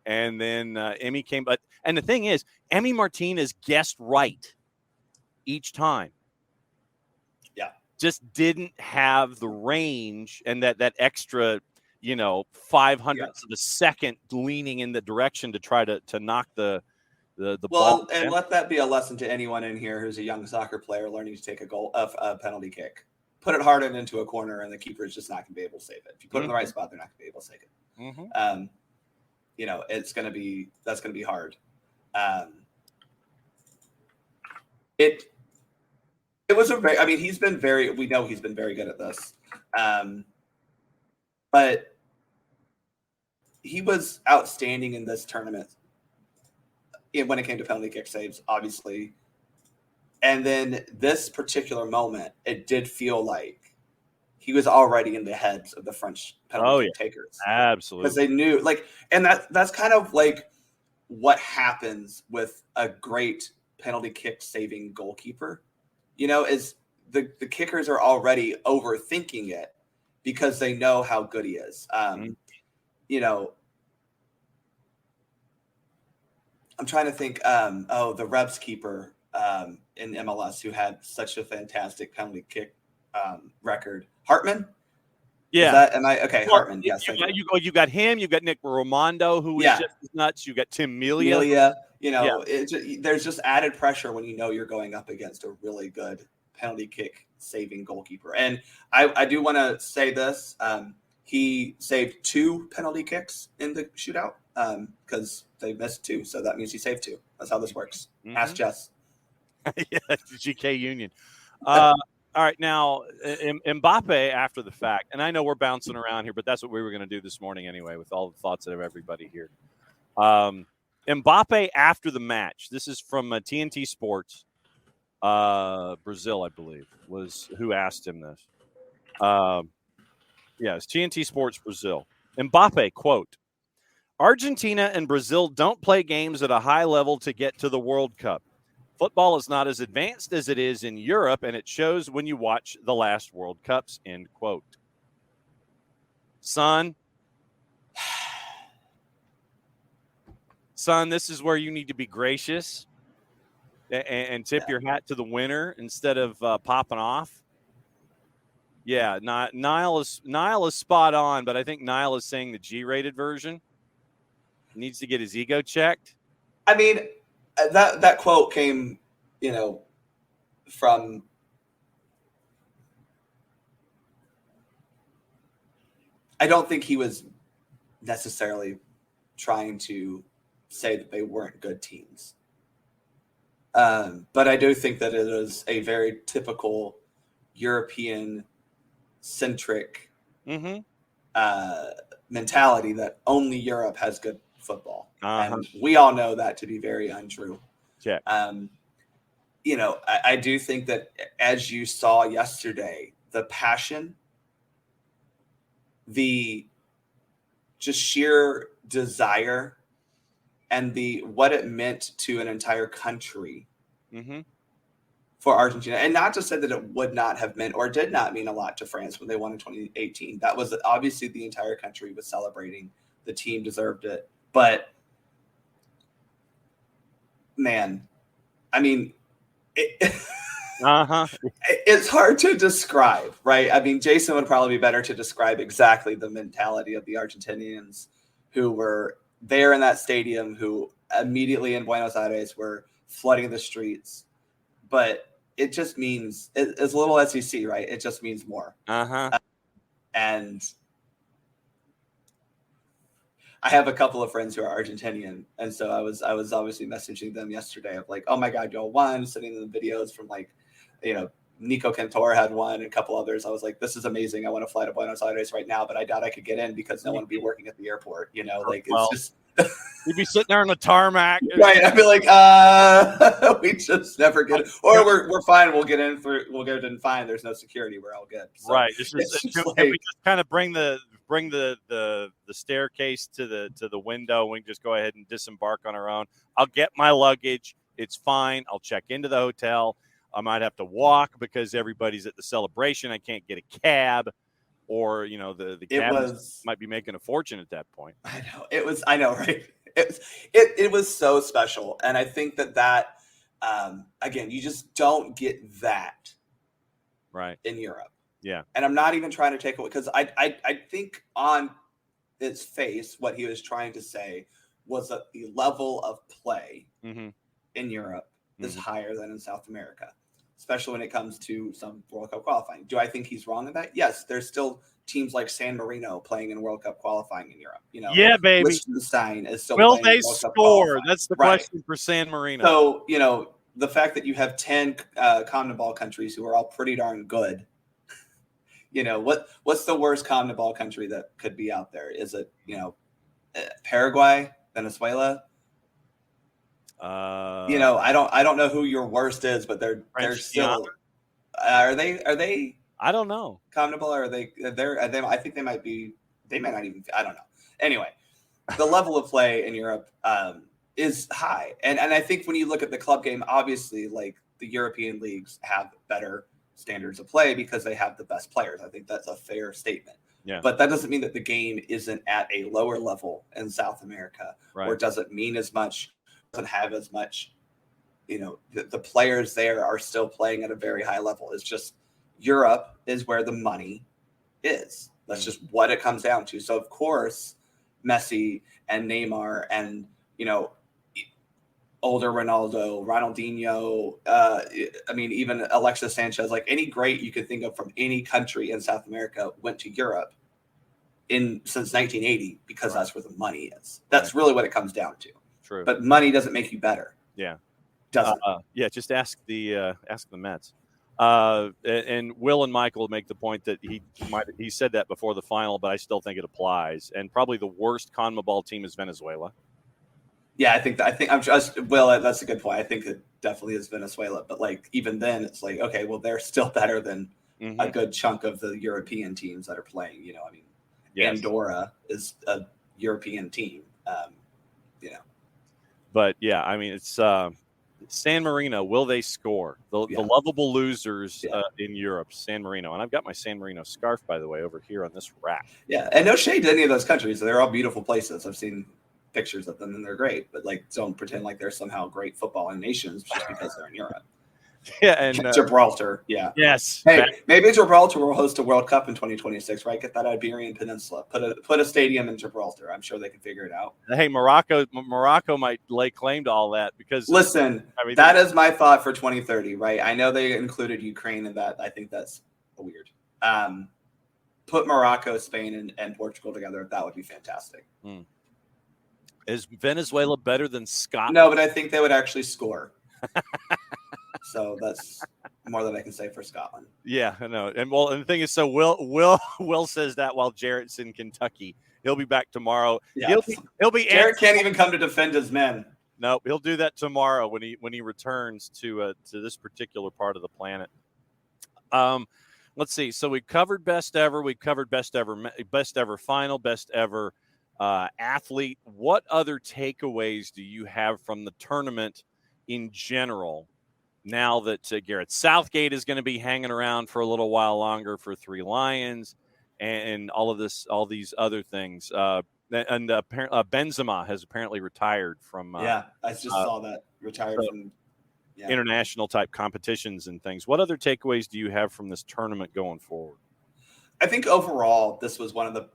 and then Emmy came. And the thing is, Emmy Martinez guessed right each time. Yeah, just didn't have the range and that extra, 500ths of a second leaning in the direction to try to knock the ball. And let that be a lesson to anyone in here who's a young soccer player learning to take a penalty kick. Put it hard into a corner, and the keeper is just not going to be able to save it. If you put it in the right spot, they're not going to be able to save it. That's going to be hard. It was he's been we know he's been very good at this. But he was outstanding in this tournament when it came to penalty kick saves, obviously. And then this particular moment, it did feel like he was already in the heads of the French penalty kick takers. Absolutely. Because they knew, and that's kind of like what happens with a great penalty kick saving goalkeeper, is the kickers are already overthinking it because they know how good he is. I'm trying to think, the Revs keeper in MLS who had such a fantastic penalty kick record. Hartman? Yeah. Hartman, yes. You got him. You got Nick Raimondo, who is just as nuts. You got Tim Melia. There's just added pressure when you're going up against a really good penalty kick saving goalkeeper. And I do want to say this. He saved 2 penalty kicks in the shootout because they missed 2. So that means he saved 2. That's how this works. Ask Jess. Yeah, GK Union. All right, now Mbappe after the fact, and I know we're bouncing around here, but that's what we were going to do this morning anyway with all the thoughts of everybody here. Mbappe after the match, this is from TNT Sports, Brazil, I believe, was who asked him this. It's TNT Sports Brazil. Mbappe, quote, Argentina and Brazil don't play games at a high level to get to the World Cup. Football is not as advanced as it is in Europe, and it shows when you watch the last World Cups, end quote. Son, this is where you need to be gracious and tip your hat to the winner instead of popping off. Yeah, Niall is spot on, but I think Niall is saying the G-rated version. He needs to get his ego checked. I mean, that quote came, from I don't think he was necessarily trying to say that they weren't good teams. But I do think that it is a very typical European-centric mentality that only Europe has good football. And we all know that to be very untrue. Yeah. I do think that, as you saw yesterday, the passion, the just sheer desire, and what it meant to an entire country for Argentina. And not to say that it would not have meant or did not mean a lot to France when they won in 2018. That was obviously the entire country was celebrating. The team deserved it. But, man, I mean, it's hard to describe, right? I mean, Jason would probably be better to describe exactly the mentality of the Argentinians who were there in that stadium, who immediately in Buenos Aires were flooding the streets. But it just means, it's a little SEC, right? It just means more. And I have a couple of friends who are Argentinian, and so I was obviously messaging them yesterday of like, oh my God, y'all won, sending them the videos from Nico Cantor had one and a couple others. I was like, this is amazing. I want to fly to Buenos Aires right now, but I doubt I could get in because no one would be working at the airport. It's just you'd be sitting there on the tarmac. Right. I'd be like, we just never get it. Or we're fine. We'll get in fine. There's no security. We're all good. So right. We just kind of bring the staircase to the window. We can just go ahead and disembark on our own. I'll get my luggage. It's fine. I'll check into the hotel. I might have to walk because everybody's at the celebration. I can't get a cab. or the cabins might be making a fortune at that point. I know, right? It was so special, and I think that again, you just don't get that right in Europe. Yeah, and I'm not even trying to take away, because I think on its face what he was trying to say was that the level of play in Europe is higher than in South America, especially when it comes to some World Cup qualifying. Do I think he's wrong in that? Yes, there's still teams like San Marino playing in World Cup qualifying in Europe. Yeah, baby. Liechtenstein is still Will playing they in World Cup score? qualifying. That's the question for San Marino. So, the fact that you have 10 CONMEBOL countries who are all pretty darn good, what's the worst CONMEBOL country that could be out there? Is it, Paraguay, Venezuela? I don't know who your worst is, but they're still. Are they? I don't know. CONMEBOL, are they? I think they might be. They may not even. I don't know. Anyway, the level of play in Europe is high, and I think when you look at the club game, obviously, like, the European leagues have better standards of play because they have the best players. I think that's a fair statement. Yeah. But that doesn't mean that the game isn't at a lower level in South America, or doesn't mean as much, doesn't have as much. The players there are still playing at a very high level. It's just Europe is where the money is. That's just what it comes down to. So, of course, Messi and Neymar and, older Ronaldo, Ronaldinho, even Alexis Sanchez, like any great you could think of from any country in South America went to Europe since 1980 because that's where the money is. That's really what it comes down to. True. But money doesn't make you better. Yeah. Doesn't. Just ask the Mets. And Will and Michael make the point that he said that before the final, but I still think it applies. And probably the worst CONMEBOL team is Venezuela. Yeah, that's a good point. I think it definitely is Venezuela, but like even then, it's like, okay, well, they're still better than a good chunk of the European teams that are playing. Yes. Andorra is a European team. But yeah, it's San Marino. Will they score? The lovable losers in Europe, San Marino. And I've got my San Marino scarf, by the way, over here on this rack. Yeah, and no shade to any of those countries. They're all beautiful places. I've seen pictures of them and they're great, but like, don't pretend like they're somehow great footballing nations just because they're in Europe. Yeah, and Gibraltar. Yeah. Yes. Hey, maybe Gibraltar will host a World Cup in 2026, right? Get that Iberian Peninsula. Put a stadium in Gibraltar. I'm sure they can figure it out. Hey, Morocco might lay claim to all that because listen, that is my thought for 2030, right? I know they included Ukraine in that. I think that's weird. Put Morocco, Spain, and Portugal together. That would be fantastic. Is Venezuela better than Scotland? No, but I think they would actually score. So that's more than I can say for Scotland. Yeah, I know. And the thing is, so Will says that while Jarrett's in Kentucky. He'll be back tomorrow. Yeah. He'll be Jarrett can't even come to defend his men. No, he'll do that tomorrow when he returns to this particular part of the planet. Let's see. So we covered best ever. We covered best ever final, best ever athlete. What other takeaways do you have from the tournament in general? Now that Garrett Southgate is going to be hanging around for a little while longer for Three Lions, and all these other things, and Benzema has apparently retired from. I just saw that retired from international type competitions and things. What other takeaways do you have from this tournament going forward? I think overall this was one of the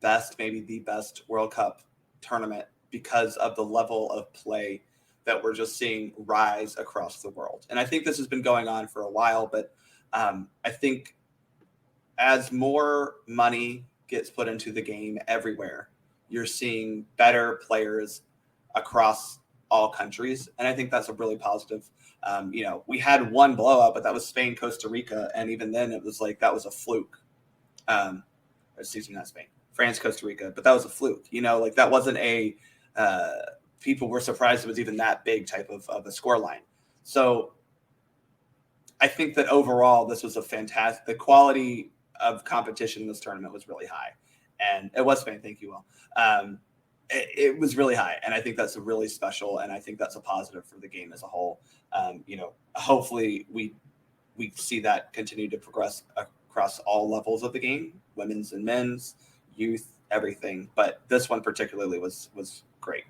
best, maybe the best World Cup tournament because of the level of play that we're just seeing rise across the world. And I think this has been going on for a while, but I think as more money gets put into the game everywhere, you're seeing better players across all countries. And I think that's a really positive. We had one blowout, but that was Spain, Costa Rica. And even then it was like, that was a fluke. Excuse me, not Spain, France, Costa Rica, but that was a fluke, that wasn't a, people were surprised it was even that big type of a score line. So I think that overall this was a fantastic, the quality of competition in this tournament was really high. And it was Spain. Thank you, Will. It was really high. And I think that's a really special, and I think that's a positive for the game as a whole. Hopefully we see that continue to progress across all levels of the game. women's and men's, youth, everything. But this one particularly was great.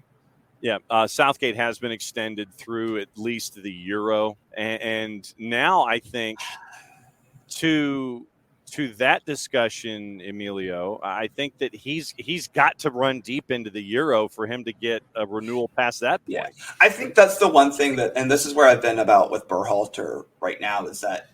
Yeah, Southgate has been extended through at least the Euro, and now I think to that discussion, Emilio, I think that he's got to run deep into the Euro for him to get a renewal past that point. Yeah, I think that's the one thing that, and this is where I've been about with Berhalter right now, is that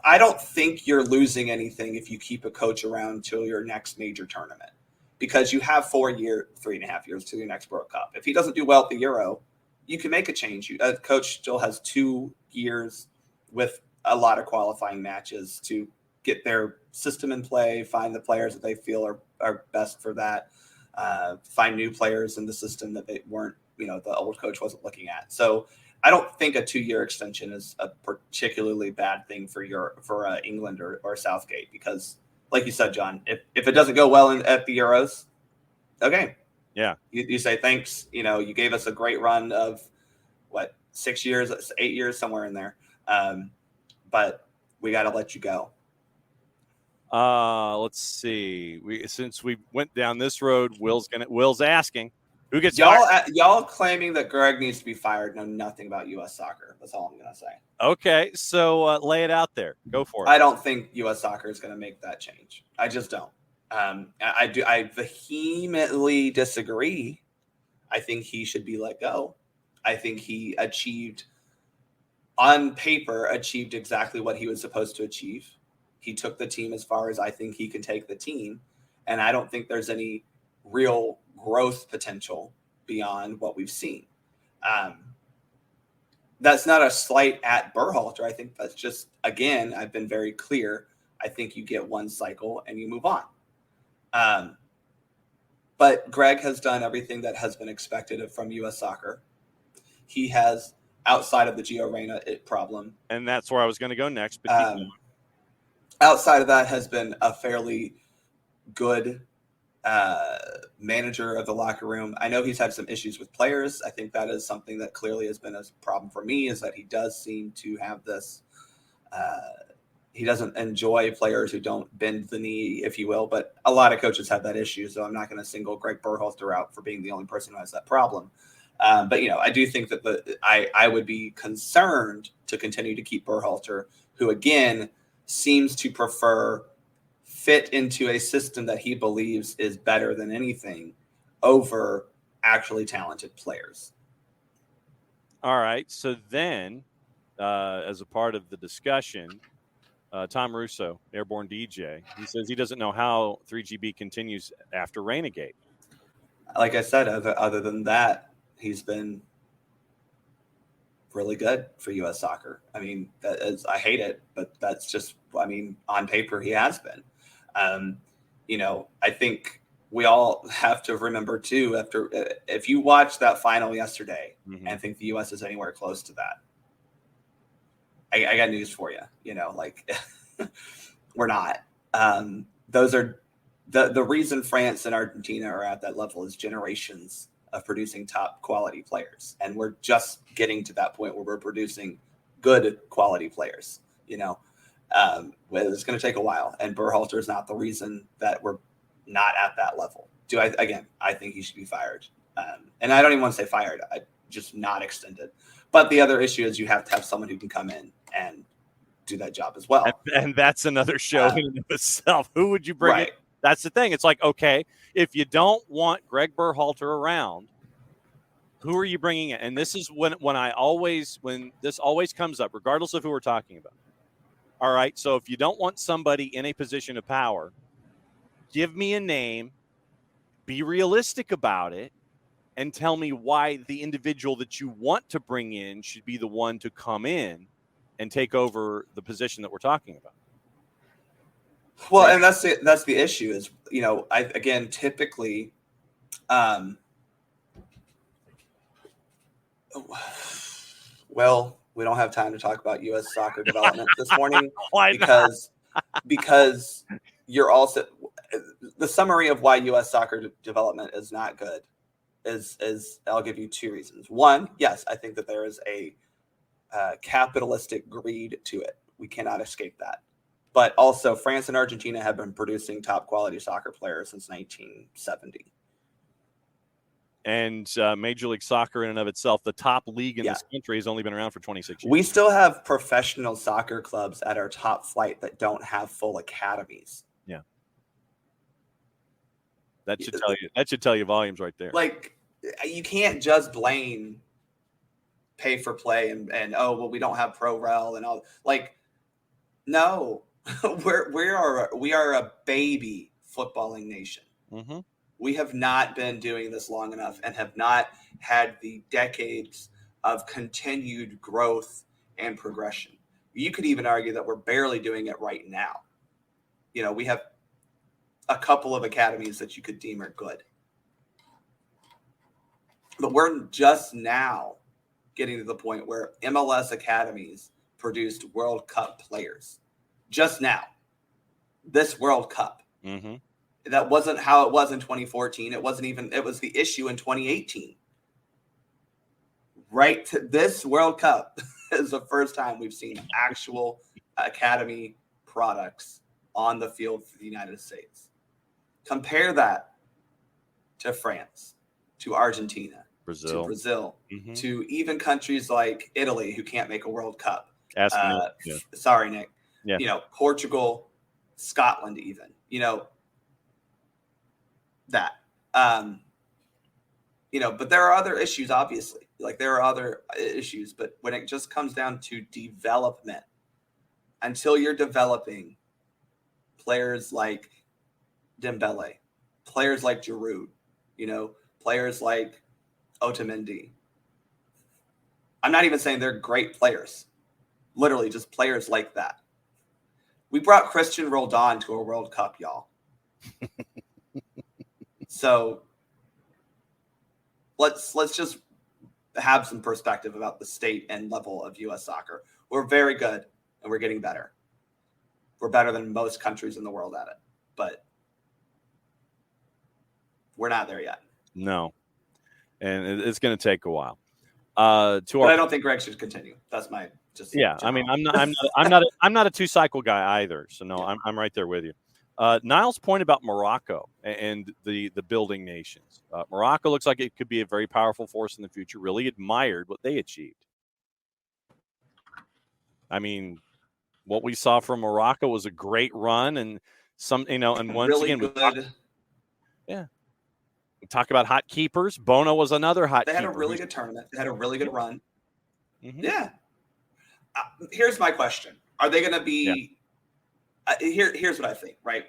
I don't think you're losing anything if you keep a coach around till your next major tournament, because you have 3.5 years to your next World Cup. If he doesn't do well at the Euro, you can make a change. A coach still has 2 years with a lot of qualifying matches to get their system in play, find the players that they feel are best for that, find new players in the system that they weren't, the old coach wasn't looking at. So I don't think a 2-year extension is a particularly bad thing for England or Southgate, because, like you said, John, if it doesn't go well at the Euros, okay, yeah, you say thanks. You gave us a great run of 6 years, 8 years, somewhere in there, but we got to let you go. Let's see. Since we went down this road, Will's asking, who gets y'all claiming that Greg needs to be fired know nothing about U.S. soccer. That's all I'm going to say. Okay, so lay it out there. Go for it. I don't think U.S. soccer is going to make that change. I just don't. I vehemently disagree. I think he should be let go. I think he on paper achieved exactly what he was supposed to achieve. He took the team as far as I think he can take the team, and I don't think there's any real growth potential beyond what we've seen. That's not a slight at Berhalter. I think that's just, again, I've been very clear. I think you get one cycle and you move on. But Greg has done everything that has been expected from U.S. soccer. He has, outside of the Gio Reyna problem. And that's where I was going to go next. But outside of that, has been a fairly good manager of the locker room. I know he's had some issues with players. I think that is something that clearly has been a problem for me, is that he does seem to have this he doesn't enjoy players who don't bend the knee, if you will, but a lot of coaches have that issue, so I'm not going to single Greg Berhalter out for being the only person who has that problem. But I do think that I would be concerned to continue to keep Berhalter, who again seems to prefer fit into a system that he believes is better than anything over actually talented players. All right. So then, as a part of the discussion, Tom Russo, Airborne DJ, he says he doesn't know how 3GB continues after Renegade. Like I said, other than that, he's been really good for U.S. soccer. I mean, I hate it, but that's just, on paper he has been. I think we all have to remember too, if you watch that final yesterday and think the U.S. is anywhere close to that, I got news for you. We're not. Those are the reason France and Argentina are at that level is generations of producing top quality players, and we're just getting to that point where we're producing good quality players. It's going to take a while, and Berhalter is not the reason that we're not at that level. I think he should be fired, and I don't even want to say fired. Just not extended. But the other issue is you have to have someone who can come in and do that job as well. And that's another show in and of itself. Who would you bring in? That's the thing. It's like, okay, if you don't want Greg Berhalter around, who are you bringing in? And this is when this always comes up, regardless of who we're talking about. All right, so if you don't want somebody in a position of power, give me a name, be realistic about it, and tell me why the individual that you want to bring in should be the one to come in and take over the position that we're talking about. Well, and that's the issue is, typically, we don't have time to talk about U.S. soccer development this morning because you're also the summary of why U.S. soccer development is not good is I'll give you 2 reasons. One, yes, I think that there is a capitalistic greed to it. We cannot escape that. But also, France and Argentina have been producing top quality soccer players since 1970. And Major League Soccer in and of itself, the top league in this country, has only been around for 26 years. We still have professional soccer clubs at our top flight that don't have full academies. Yeah. That should tell you volumes right there. Like, you can't just blame pay for play and we don't have pro rel and all. Like, no, we are a baby footballing nation. Mm-hmm. We have not been doing this long enough and have not had the decades of continued growth and progression. You could even argue that we're barely doing it right now. We have a couple of academies that you could deem are good. But we're just now getting to the point where MLS academies produced World Cup players. Just now. This World Cup. Mm-hmm. That wasn't how it was in 2014. It was the issue in 2018. Right to this World Cup is the first time we've seen actual academy products on the field for the United States. Compare that to France, to Argentina, to Brazil, mm-hmm. to even countries like Italy who can't make a World Cup. Sorry, Nick. Yeah. Portugal, Scotland, even. That. But there are other issues, obviously. Like, there are other issues, but when it just comes down to development, until you're developing players like Dembele, players like Giroud, players like Otamendi. I'm not even saying they're great players. Literally just players like that. We brought Christian Roldan to a World Cup, y'all. So let's just have some perspective about the state and level of U.S. soccer. We're very good, and we're getting better. We're better than most countries in the world at it, but we're not there yet. No, and it's going to take a while. But I don't think Greg should continue. That's my just. Yeah, general. I mean, I'm not a 2-cycle guy either. So no, yeah. I'm right there with you. Niall's point about Morocco and the building nations. Morocco looks like it could be a very powerful force in the future. Really admired what they achieved. I mean, what we saw from Morocco was a great run, and and once really again, good. We talk about hot keepers. Bono was another hot. They had a really good tournament. They had a really good run. Mm-hmm. Yeah. Here's my question: are they going to be? Yeah. Here's what I think. Right.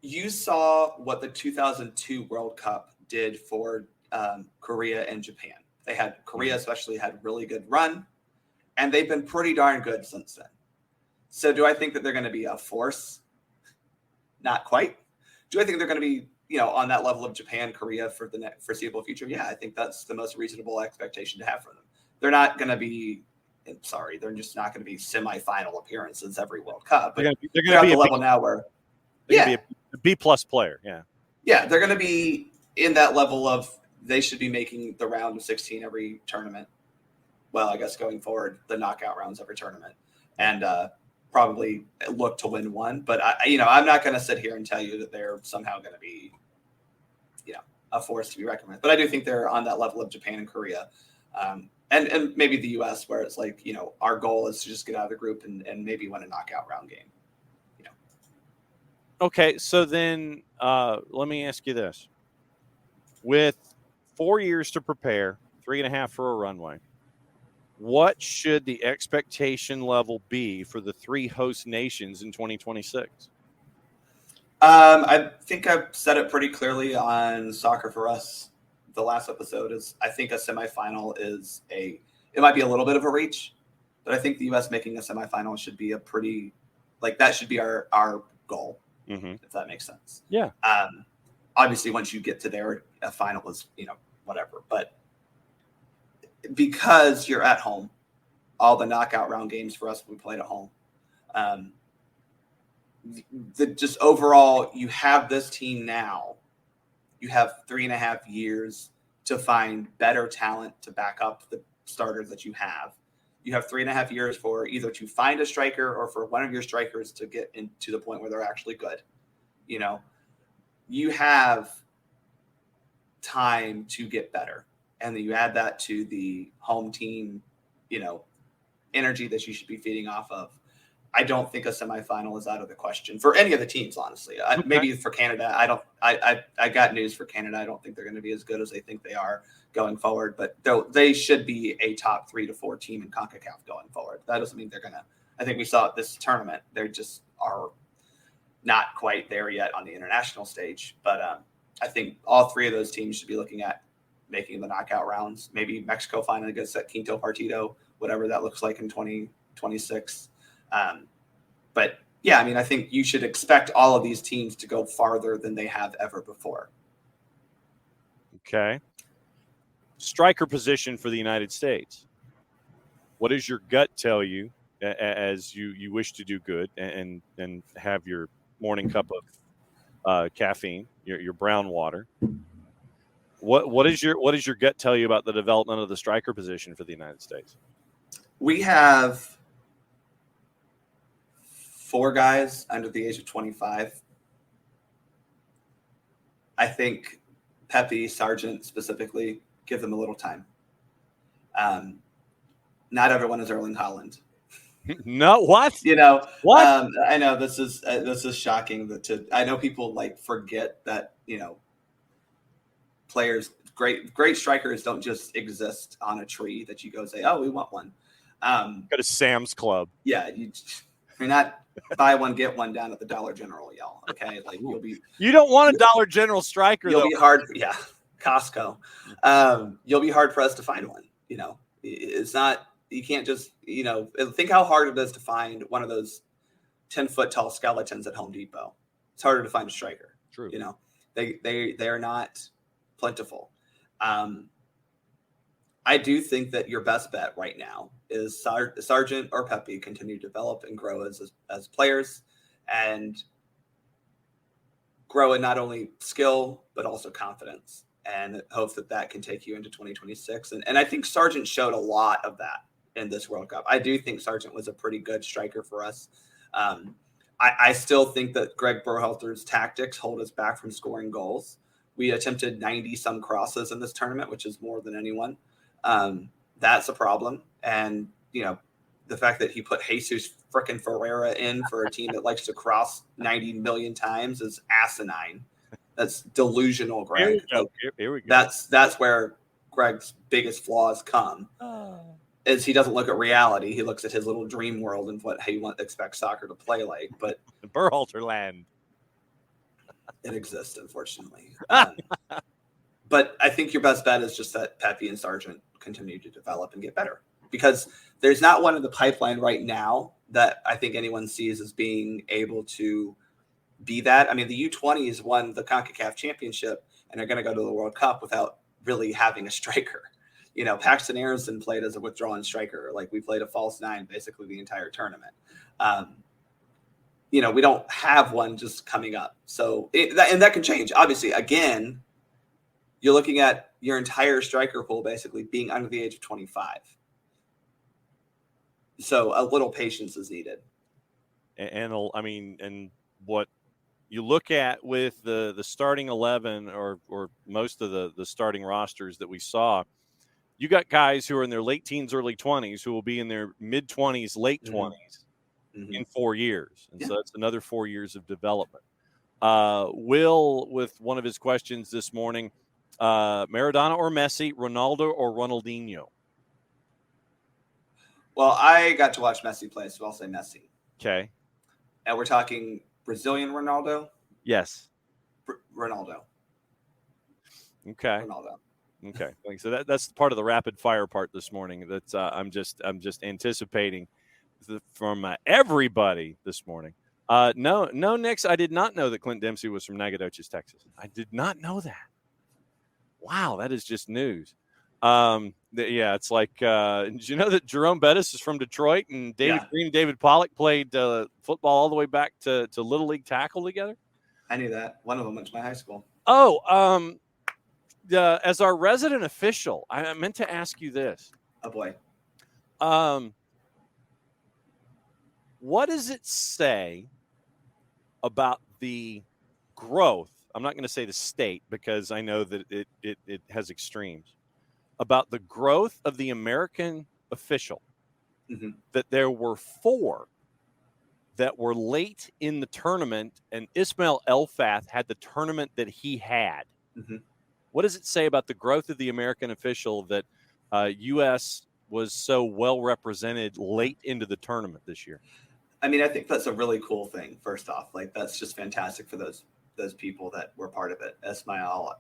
You saw what the 2002 World Cup did for Korea and Japan. Korea especially had a really good run, and they've been pretty darn good since then. So do I think that they're going to be a force? Not quite. Do I think they're going to be, on that level of Japan, Korea for the foreseeable future? Yeah, I think that's the most reasonable expectation to have from them. They're not going to be, they're just not going to be semifinal appearances every World Cup. But they're going to be at the level now where they're going to be a B+ player. Yeah. Yeah, they're going to be in that level of they should be making the round of 16 every tournament. Well, I guess going forward, the knockout rounds every tournament. And probably look to win one, but I'm not going to sit here and tell you that they're somehow going to be, a force to be reckoned with. But I do think they're on that level of Japan and Korea, and maybe the U.S., where it's like, our goal is to just get out of the group and maybe win a knockout round game. Okay, so then let me ask you this: with 4 years to prepare, 3.5 for a runway, what should the expectation level be for the 3 host nations in 2026? I think I've said it pretty clearly on Soccer for Us. The last episode is, I think a semifinal it might be a little bit of a reach, but I think the U.S. making a semifinal should be that should be our goal, mm-hmm. if that makes sense. Yeah. Obviously, once you get to there, a final is, whatever, but because you're at home, all the knockout round games for us, we played at home. Just overall, you have this team now. You have 3.5 years to find better talent to back up the starters that you have. You have 3.5 years for either to find a striker or for one of your strikers to get into the point where they're actually good. You know, you have time to get better. And then you add that to the home team, you know, energy that you should be feeding off of. I don't think a semifinal is out of the question for any of the teams, honestly. Okay. Maybe for Canada, I got news for Canada. I don't think they're going to be as good as they think they are going forward, but they should be a top 3 to 4 team in CONCACAF going forward. That doesn't mean they're going to. I think we saw at this tournament, they just are not quite there yet on the international stage. But I think all 3 of those teams should be looking at making the knockout rounds. Maybe Mexico finally against that Quinto Partido, whatever that looks like in 2026. But yeah, I mean, I think you should expect all of these teams to go farther than they have ever before. Okay. Striker position for the United States. What does your gut tell you as you wish to do good and have your morning cup of caffeine, your brown water? What does your gut tell you about the development of the striker position for the United States? We have 4 guys under the age of 25. I think Pepe, Sargent specifically, give them a little time. Not everyone is Erling Haaland. No, what? You know, what? I know this is shocking. I know people like forget that, you know, players, great strikers don't just exist on a tree that you go say, oh, we want one. Go to Sam's Club. Yeah, you're not buy one get one down at the Dollar General, y'all. Okay, like you don't want a Dollar General striker. You'll be hard. Yeah, Costco. You'll be hard pressed to find one. You know, it's not. You can't just, you know, think how hard it is to find one of those 10-foot tall skeletons at Home Depot. It's harder to find a striker. True. You know, they are not plentiful. I do think that your best bet right now is Sargent or Pepe continue to develop and grow as players and grow in not only skill, but also confidence, and hope that can take you into 2026. And I think Sargent showed a lot of that in this World Cup. I do think Sargent was a pretty good striker for us. I still think that Greg Berhalter's tactics hold us back from scoring goals. We attempted 90 some crosses in this tournament, which is more than anyone. That's a problem. And, you know, the fact that he put Jesus frickin' Ferreira in for a team that likes to cross 90 million times is asinine. That's delusional, Greg. Here we go. That's where Greg's biggest flaws come. Is he doesn't look at reality. He looks at his little dream world and what he expects soccer to play like. But Berhalter land. It exists, unfortunately. But I think your best bet is just that Pepe and Sargent continue to develop and get better, because there's not one in the pipeline right now that I think anyone sees as being able to be that. I mean, the U20s won the CONCACAF championship and are going to go to the World Cup without really having a striker. You know, Paxton Aronson played as a withdrawn striker. Like, we played a false 9 basically the entire tournament. You know, we don't have one just coming up. So, and that can change. Obviously, again, you're looking at your entire striker pool basically being under the age of 25. So a little patience is needed. And what you look at with the starting 11 or most of the starting rosters that we saw, you got guys who are in their late teens, early 20s who will be in their mid 20s, late 20s in 4 years. And so that's another 4 years of development. Will, with one of his questions this morning, Maradona or Messi, Ronaldo or Ronaldinho? Well, I got to watch Messi play, so I'll say Messi. Okay. And we're talking Brazilian Ronaldo? Yes. Ronaldo. Okay. Ronaldo. Okay. So that's part of the rapid fire part this morning. That's I'm just anticipating from everybody this morning. No, Nix, I did not know that Clint Dempsey was from Nacogdoches, Texas. I did not know that. Wow, that is just news. It's like, did you know that Jerome Bettis is from Detroit and David Green and David Pollock played football all the way back to Little League tackle together? I knew that. One of them went to my high school. Oh, as our resident official, I meant to ask you this. Oh, boy. What does it say about the growth? I'm not going to say the state because I know that it has extremes. About the growth of the American official, that there were 4 that were late in the tournament, and Ismail Elfath had the tournament that he had. What does it say about the growth of the American official that U.S. was so well represented late into the tournament this year? I mean, I think that's a really cool thing. First off, like that's just fantastic for those people that were part of it. Ismail,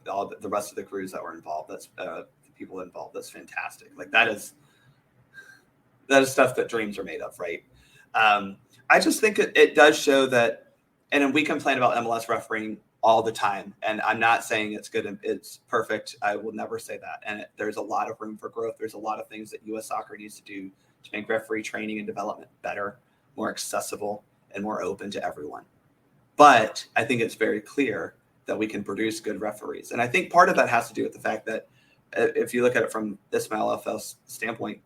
all the rest of the crews that were involved. That's the people involved. That's fantastic. Like that is stuff that dreams are made of, right? I just think it does show that, and we complain about MLS refereeing all the time, and I'm not saying it's good and it's perfect. I will never say that. And there's a lot of room for growth. There's a lot of things that U.S. Soccer needs to do to make referee training and development better, more accessible, and more open to everyone. But I think it's very clear that we can produce good referees. And I think part of that has to do with the fact that if you look at it from Ismail Elfath's standpoint,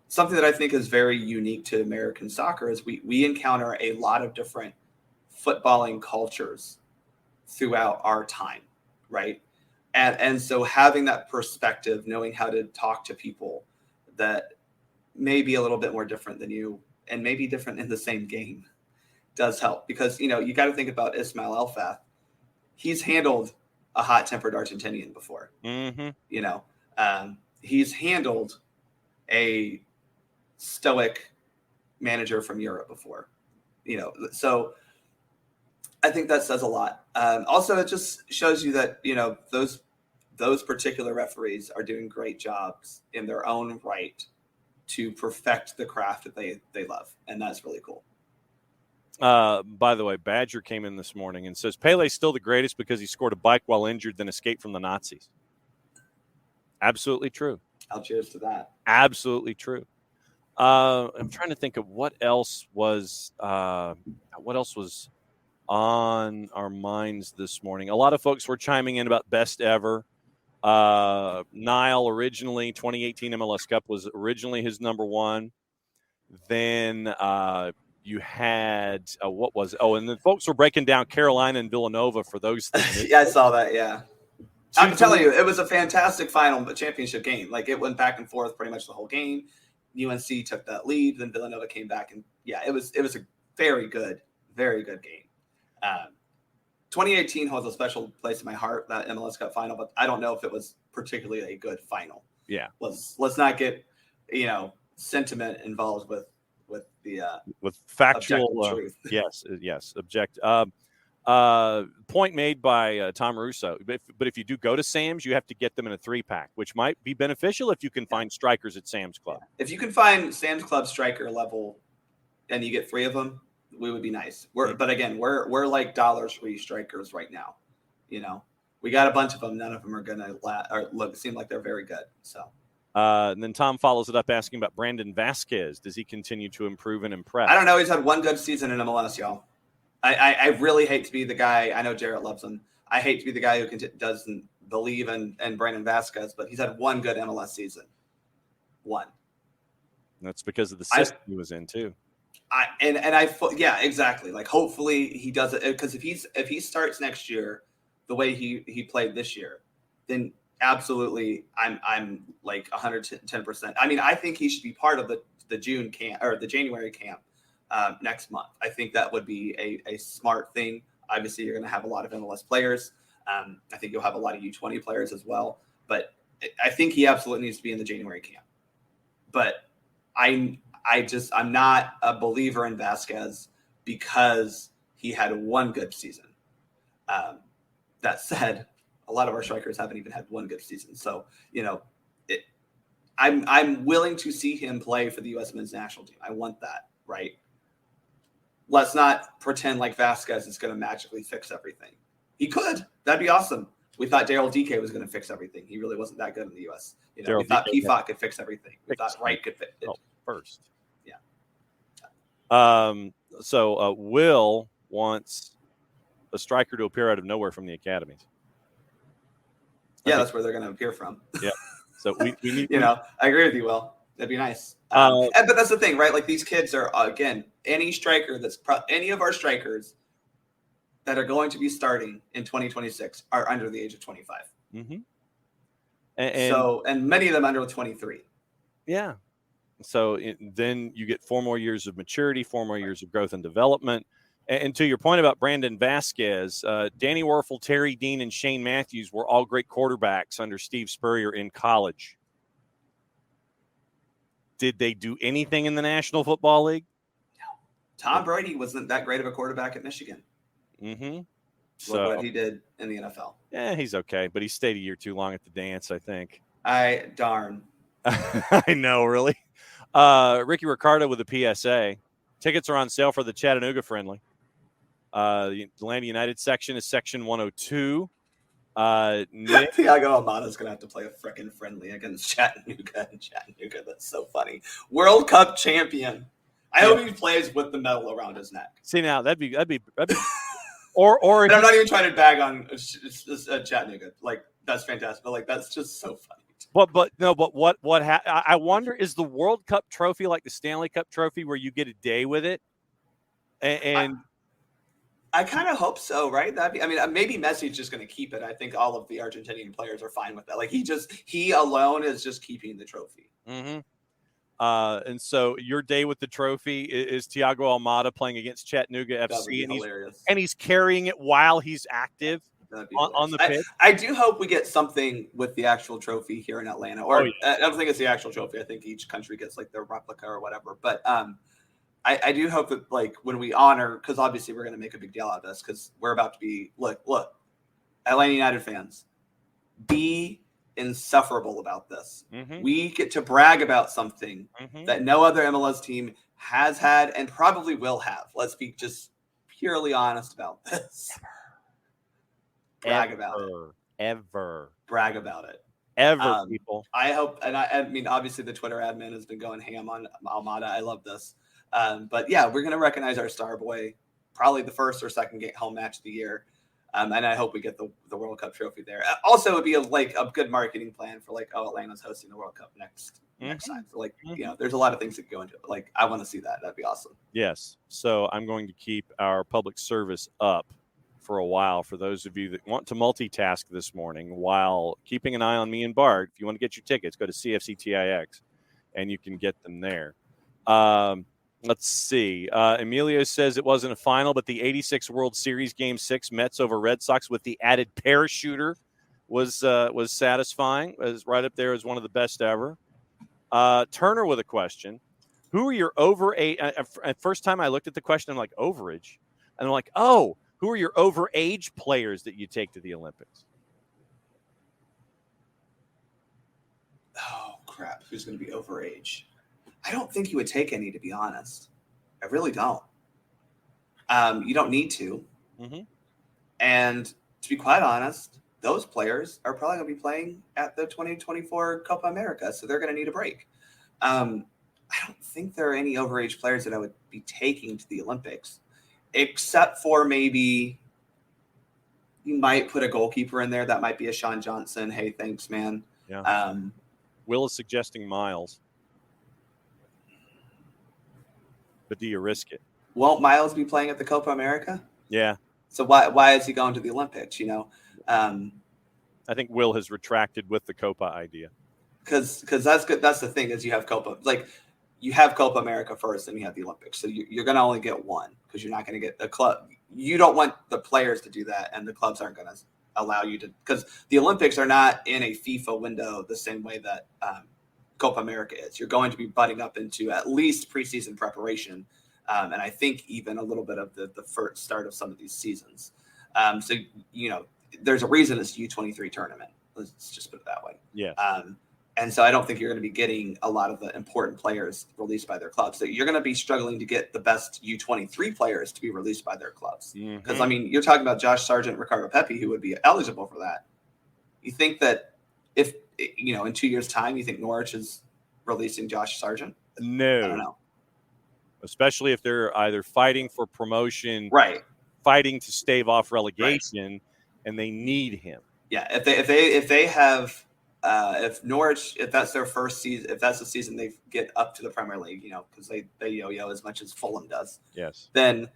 something that I think is very unique to American soccer is we encounter a lot of different footballing cultures throughout our time, right? And so having that perspective, knowing how to talk to people that may be a little bit more different than you and maybe different in the same game does help. Because, you got to think about Ismail Elfath. He's handled a hot-tempered Argentinian before. He's handled a stoic manager from Europe before, so I think that says a lot. Also, it just shows you that, those particular referees are doing great jobs in their own right to perfect the craft that they love. And that's really cool. By the way, Badger came in this morning and says Pele's still the greatest because he scored a bike while injured, then escaped from the Nazis. Absolutely true. I'll cheers to that. Absolutely true. I'm trying to think of what else was on our minds this morning. A lot of folks were chiming in about best ever. Niall originally, 2018 MLS Cup was originally his number one. Then you had what was? Oh, and then folks were breaking down Carolina and Villanova for those things. Yeah, I saw that. Yeah, I'm telling you, it was a fantastic final championship game. Like it went back and forth pretty much the whole game. UNC took that lead, then Villanova came back, and yeah, it was a very good game. 2018 holds a special place in my heart, that MLS Cup final, but I don't know if it was particularly a good final. Yeah, let's not get sentiment involved with factual truth. Yes, object. Point made by Tom Russo. But if you do go to Sam's, you have to get them in a 3-pack, which might be beneficial if you can find strikers at Sam's Club. Yeah. If you can find Sam's Club striker level, and you get 3 of them, we would be nice. But again, we're like Dollar Tree strikers right now. We got a bunch of them. None of them are gonna seem like they're very good. So. And then Tom follows it up asking about Brandon Vasquez. Does he continue to improve and impress? I don't know. He's had one good season in MLS, y'all. I really hate to be the guy. I know Jarrett loves him. I hate to be the guy who doesn't believe in Brandon Vasquez, but he's had one good MLS season. One. That's because of the system he was in too. Yeah, exactly. Like hopefully he does it, because if he starts next year the way he played this year, then absolutely I'm like 110%. I mean, I think he should be part of the June camp or the January camp next month. I think that would be a smart thing. Obviously, you're going to have a lot of MLS players. I think you'll have a lot of U20 players as well. But I think he absolutely needs to be in the January camp. But I'm not a believer in Vasquez because he had one good season. That said, a lot of our strikers haven't even had one good season. So, I'm willing to see him play for the U.S. men's national team. I want that, right? Let's not pretend like Vasquez is going to magically fix everything. He could. That'd be awesome. We thought Daryl DK was going to fix everything. He really wasn't that good in the U.S. We thought PFOT could fix everything. We thought Wright could fix it. First. Yeah. So Will wants a striker to appear out of nowhere from the academies. Yeah, that's where they're going to appear from. Yeah. So we need. I agree with you, Will. That'd be nice. But that's the thing, right? Like these kids are, again, any striker any of our strikers that are going to be starting in 2026 are under the age of 25. Mm-hmm. And many of them under 23. Yeah. So then you get 4 more years of maturity, 4 more years of growth and development. And to your point about Brandon Vasquez, Danny Werfel, Terry Dean, and Shane Matthews were all great quarterbacks under Steve Spurrier in college. Did they do anything in the National Football League? No. Tom Brady wasn't that great of a quarterback at Michigan. Mm-hmm. So what he did in the NFL. Yeah, he's okay, but he stayed a year too long at the dance, I think. Darn. I know, really. Ricky Ricardo with a PSA. Tickets are on sale for the Chattanooga friendly. The Atlanta United section is section 102. Nick, Thiago Almada's going to have to play a freaking friendly against Chattanooga. That's so funny. World Cup champion. I hope he plays with the medal around his neck. See, now that'd be or and I'm not even trying to bag on Chattanooga. Like, that's fantastic. But like, that's just so funny. I wonder, is the World Cup trophy like the Stanley Cup trophy where you get a day with it? And I kind of hope so, right? Maybe Messi's just going to keep it. I think all of the Argentinian players are fine with that. Like he alone is just keeping the trophy. Mm-hmm. And so your day with the trophy is Thiago Almada playing against Chattanooga FC, and he's carrying it while he's active on the pitch. I do hope we get something with the actual trophy here in Atlanta. Or I don't think it's the actual trophy. I think each country gets like their replica or whatever. But I do hope that like when we honor, because obviously we're going to make a big deal out of this because we're about to be look, Atlanta United fans, be insufferable about this. Mm-hmm. We get to brag about something that no other MLS team has had and probably will have. Let's be just purely honest about this. Brag about it. People. I hope, and I mean, obviously the Twitter admin has been going ham on Almada. I love this. But yeah, we're going to recognize our star boy, probably the first or second home match of the year. And I hope we get the World Cup trophy there. Also, it would be a good marketing plan for Atlanta's hosting the World Cup next time. So there's a lot of things that go into it. But I want to see that. That'd be awesome. Yes. So I'm going to keep our public service up for a while for those of you that want to multitask this morning while keeping an eye on me and Bart. If you want to get your tickets, go to CFCTIX and you can get them there. Let's see. Emilio says it wasn't a final, but the 86 World Series Game 6 Mets over Red Sox with the added parachuter was satisfying. It was right up there as one of the best ever. Turner with a question. Who are your first time I looked at the question, I'm like, overage. And I'm like, oh, who are your overage players that you take to the Olympics? Oh, crap. Who's going to be overage? I don't think you would take any, to be honest. I really don't. You don't need to. Mm-hmm. And to be quite honest, those players are probably going to be playing at the 2024 Copa America, so they're going to need a break. I don't think there are any overage players that I would be taking to the Olympics, except for maybe you might put a goalkeeper in there. That might be a Sean Johnson. Hey, thanks, man. Yeah. Will is suggesting Miles. But do you risk it? Won't Miles be playing at the Copa America? Yeah. So why is he going to the Olympics? I think Will has retracted with the Copa idea. Because that's good. That's the thing is you have Copa. You have Copa America first, and you have the Olympics. So you're going to only get one because you're not going to get the club. You don't want the players to do that, and the clubs aren't going to allow you to, because the Olympics are not in a FIFA window the same way that Copa America is. You're going to be butting up into at least preseason preparation, and I think even a little bit of the first start of some of these seasons. So there's a reason it's U23 tournament. Let's just put it that way. Yeah. And so I don't think you're going to be getting a lot of the important players released by their clubs. So you're going to be struggling to get the best U23 players to be released by their clubs. Because, you're talking about Josh Sargent, Ricardo Pepi, who would be eligible for that. You think that if, in 2 years' time, you think Norwich is releasing Josh Sargent? No. I don't know. Especially if they're either fighting for promotion, right, fighting to stave off relegation, right, and they need him. Yeah, if they have if Norwich, if that's their first season, if that's the season they get up to the Premier League, because they yo-yo as much as Fulham does. Yes. Then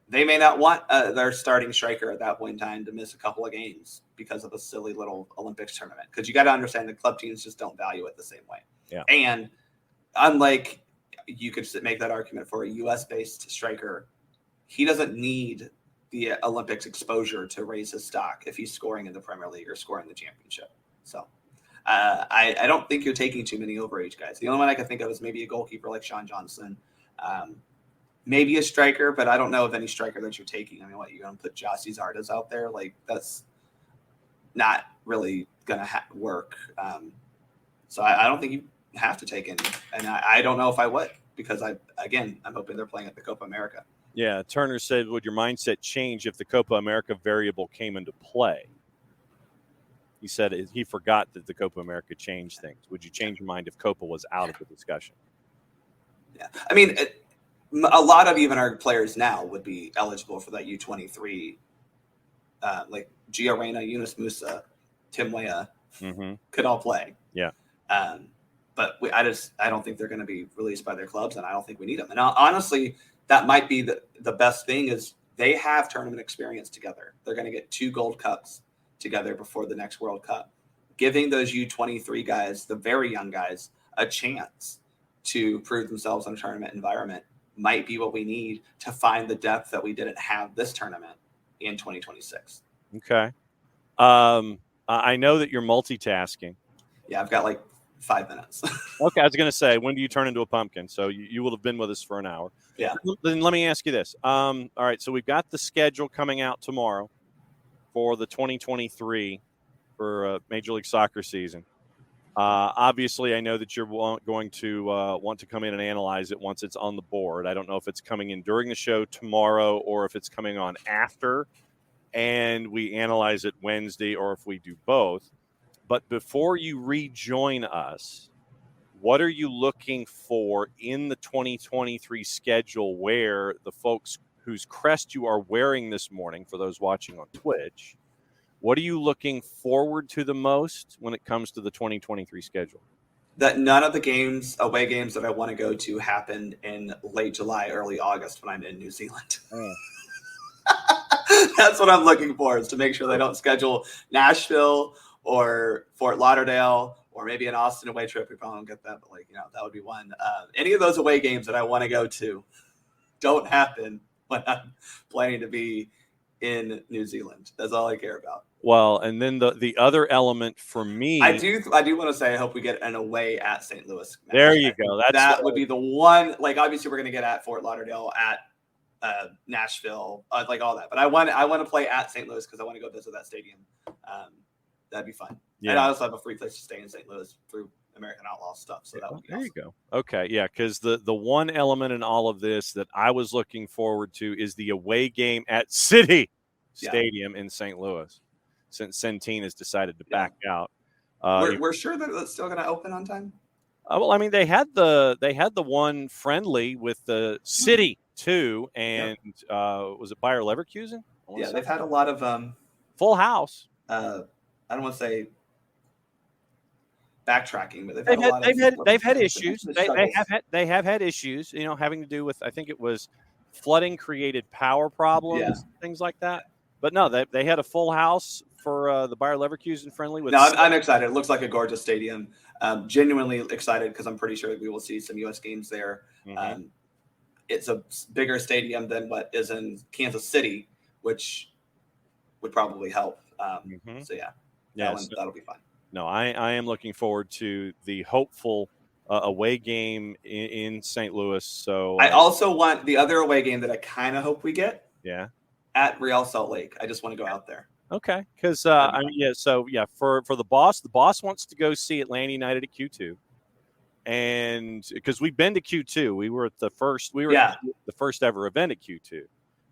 they may not want their starting striker at that point in time to miss a couple of games because of a silly little Olympics tournament. Because you got to understand the club teams just don't value it the same way. Yeah. And unlike, you could make that argument for a U.S.-based striker, he doesn't need the Olympics exposure to raise his stock if he's scoring in the Premier League or scoring the championship. So I don't think you're taking too many overage guys. The only one I can think of is maybe a goalkeeper like Sean Johnson. Maybe a striker, but I don't know of any striker that you're taking. I mean, what, you're going to put Jossie Zardes out there? Like, that's not really going to work. So I don't think you have to take any. And I don't know if I would, because I'm hoping they're playing at the Copa America. Yeah, Turner said, would your mindset change if the Copa America variable came into play? He said he forgot that the Copa America changed things. Would you change your mind if Copa was out of the discussion? Yeah. I mean, a lot of even our players now would be eligible for that U23, like Gio Reyna, Yunus Musa, Tim Weah, could all play. Yeah. But I don't think they're going to be released by their clubs, and I don't think we need them. And honestly, that might be the best thing is they have tournament experience together. They're going to get 2 Gold Cups together before the next World Cup. Giving those U23 guys, the very young guys, a chance to prove themselves in a tournament environment might be what we need to find the depth that we didn't have this tournament in 2026. Okay. I know that you're multitasking. Yeah, I've got like 5 minutes. Okay, I was going to say, when do you turn into a pumpkin? So you will have been with us for an hour. Yeah. Then let me ask you this. All right, so we've got the schedule coming out tomorrow for the 2023 for Major League Soccer season. Obviously, I know that you're going to want to come in and analyze it once it's on the board. I don't know if it's coming in during the show tomorrow or if it's coming on after, and we analyze it Wednesday, or if we do both. But before you rejoin us, what are you looking for in the 2023 schedule where the folks whose crest you are wearing this morning, for those watching on Twitch, what are you looking forward to the most when it comes to the 2023 schedule? That none of the away games that I want to go to happen in late July, early August when I'm in New Zealand. Oh. That's what I'm looking for, is to make sure they don't schedule Nashville or Fort Lauderdale or maybe an Austin away trip. We probably don't get that, but that would be one. Any of those away games that I want to go to don't happen when I'm planning to be in New Zealand. That's all I care about. Well, and then the other element for me, I do want to say I hope we get an away at St. Louis match. There you go. That would be the one. Like, obviously, we're going to get at Fort Lauderdale, at Nashville, like all that. But I want to play at St. Louis because I want to go visit that stadium. That'd be fun. Yeah. And I also have a free place to stay in St. Louis through American Outlaw stuff. So that would be there awesome. You go. Okay, yeah, because the one element in all of this that I was looking forward to is the away game at City Stadium in St. Louis, since Centene has decided to back out. We're sure that it's still going to open on time. Well, I mean, they had the one friendly with the City too, and was it Bayer Leverkusen? Yeah, they've had a lot of full house. I don't want to say backtracking, but they've had issues. They have had issues, having to do with, I think it was flooding created power problems, things like that. But no, they had a full house for the Bayer Leverkusen friendly. I'm excited. It looks like a gorgeous stadium. Genuinely excited because I'm pretty sure we will see some U.S. games there. Mm-hmm. It's a bigger stadium than what is in Kansas City, which would probably help. So that'll be fun. No, I am looking forward to the hopeful away game in St. Louis. So I also want the other away game that I kind of hope we get. Yeah. At Real Salt Lake. I just want to go out there. Okay. Because for the boss wants to go see Atlanta United at Q2. And because we've been to Q2, we were at the first ever event at Q2.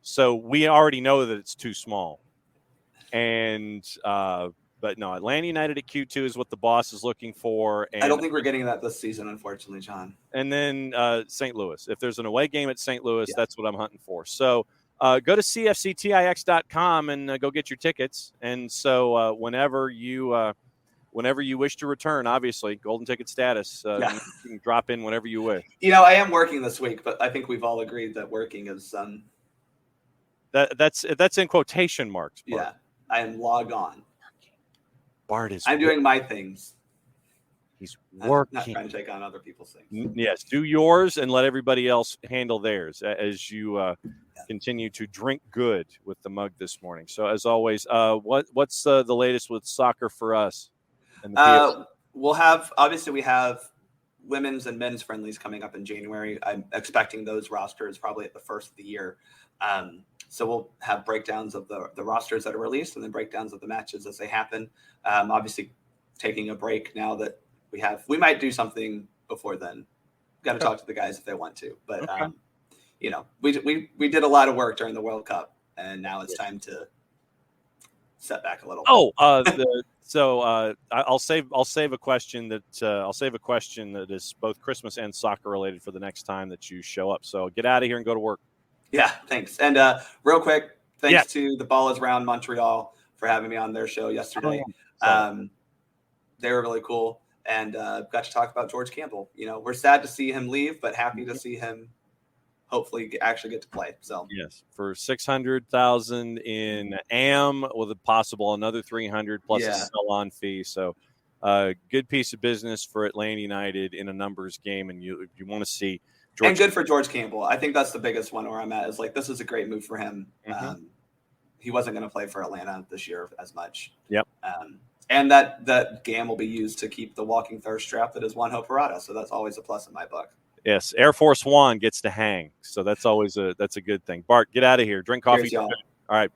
So we already know that it's too small. And but no, Atlanta United at Q2 is what the boss is looking for. And I don't think we're getting that this season, unfortunately, John. And then St. Louis. If there's an away game at St. Louis, that's what I'm hunting for. So go to cfctix.com and go get your tickets. And so whenever you whenever you wish to return, obviously, golden ticket status. You can drop in whenever you wish. I am working this week, but I think we've all agreed that working is that's in quotation marks. Bart. Yeah, I am logged on. Bart is. I'm doing my things. He's working. I'm not trying to take on other people's things. Yes, do yours and let everybody else handle theirs as you continue to drink good with the mug this morning. So as always, what's the latest with Soccer for Us? And the we have women's and men's friendlies coming up in January. I'm expecting those rosters probably at the first of the year. So we'll have breakdowns of the rosters that are released and then breakdowns of the matches as they happen. Obviously, taking a break now that we might do something before then. Got to talk to the guys if they want to. But, we did a lot of work during the World Cup, and now it's time to set back a little. I'll save a question that is both Christmas and soccer related for the next time that you show up. So get out of here and go to work. Yeah, thanks. And real quick, thanks to the Ball is Round Montreal for having me on their show yesterday. They were really cool, and got to talk about George Campbell. We're sad to see him leave, but happy to see him hopefully actually get to play. So yes, for $600,000 in AM with a possible another 300 plus a sell-on fee. So good piece of business for Atlanta United in a numbers game, and you want to see George. And good for George Campbell. I think that's the biggest one where I'm at is this is a great move for him. Mm-hmm. He wasn't going to play for Atlanta this year as much. Yep. And that game will be used to keep the walking thirst trap that is Juan Parada. So that's always a plus in my book. Yes, Air Force One gets to hang, so that's always a good thing. Bart, get out of here. Drink coffee. Cheers, all right,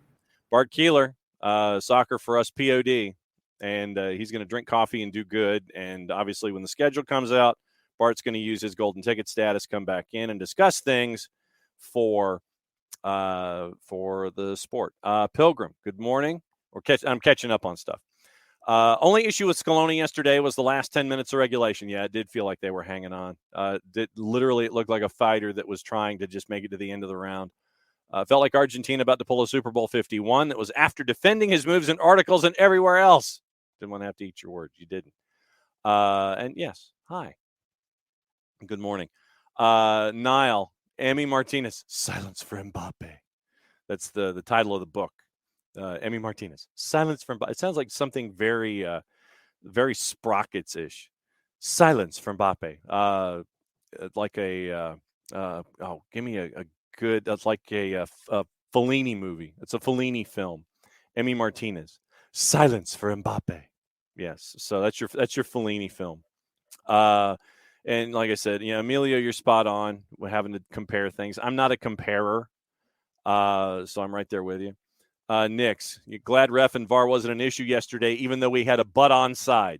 Bart Keeler, Soccer for Us POD, and he's going to drink coffee and do good. And obviously, when the schedule comes out, Bart's going to use his golden ticket status, come back in, and discuss things for the sport. Pilgrim, good morning. I'm catching up on stuff. Only issue with Scaloni yesterday was the last 10 minutes of regulation. Yeah, it did feel like they were hanging on. It looked like a fighter that was trying to just make it to the end of the round. Felt like Argentina about to pull a Super Bowl 51. That was after defending his moves in articles and everywhere else. Didn't want to have to eat your words. You didn't. And yes, hi. Good morning. Niall, Emi Martinez, silence for Mbappe. That's the title of the book. Emi Martinez, silence from. It sounds like something very, very Sprockets-ish. Silence from Mbappe. Like give me a good. That's like a Fellini movie. It's a Fellini film. Emi Martinez, silence for Mbappe. Yes, so that's your Fellini film. And like I said, Emilio, you're spot on. We're having to compare things. I'm not a comparer, so I'm right there with you. Nix, you're glad ref and VAR wasn't an issue yesterday, even though we had a butt onside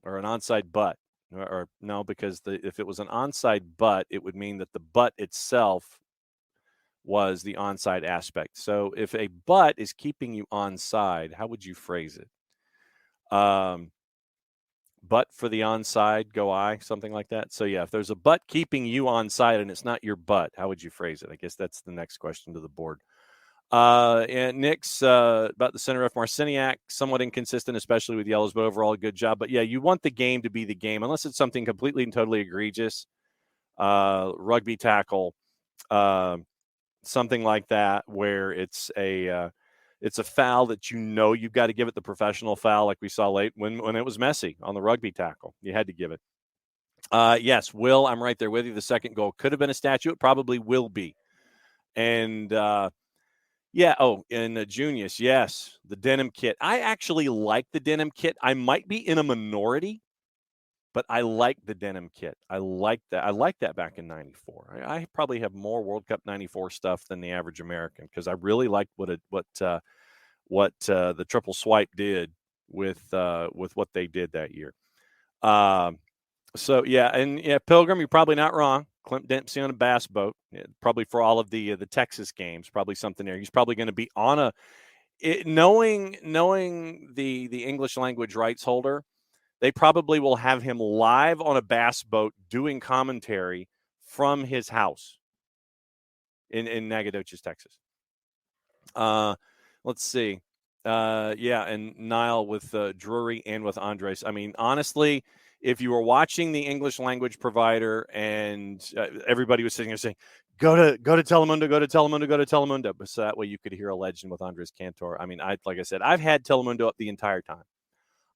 or an onside butt. Or no, because if it was an onside butt, it would mean that the butt itself was the onside aspect. So if a butt is keeping you onside, how would you phrase it? Butt for the onside, go I, something like that. So yeah, if there's a butt keeping you onside and it's not your butt, how would you phrase it? I guess that's the next question to the board. And Nick's about the center ref Marciniak, somewhat inconsistent, especially with yellows, but overall a good job. But yeah, you want the game to be the game, unless it's something completely and totally egregious, rugby tackle, something like that, where it's a foul that you've got to give it the professional foul, like we saw late when it was Messi on the rugby tackle. You had to give it. Yes, Will, I'm right there with you. The second goal could have been a statue. It probably will be. And yeah. Oh, and Junius. Yes. The denim kit. I actually like the denim kit. I might be in a minority, but I like the denim kit. I like that. I like that back in 94. I probably have more World Cup 94 stuff than the average American, because I really liked what the triple swipe did with what they did that year. So yeah. And yeah, Pilgrim, you're probably not wrong. Clint Dempsey on a bass boat, probably for all of the Texas games, probably something there. He's probably going to be on knowing the English language rights holder, they probably will have him live on a bass boat doing commentary from his house in Nacogdoches, Texas. Let's see. Yeah, and Niall with Drury and with Andres. I mean, honestly, if you were watching the English language provider and everybody was sitting there saying, go to Telemundo, go to Telemundo, go to Telemundo, but so that way you could hear a legend with Andres Cantor. I mean, like I said, I've had Telemundo up the entire time.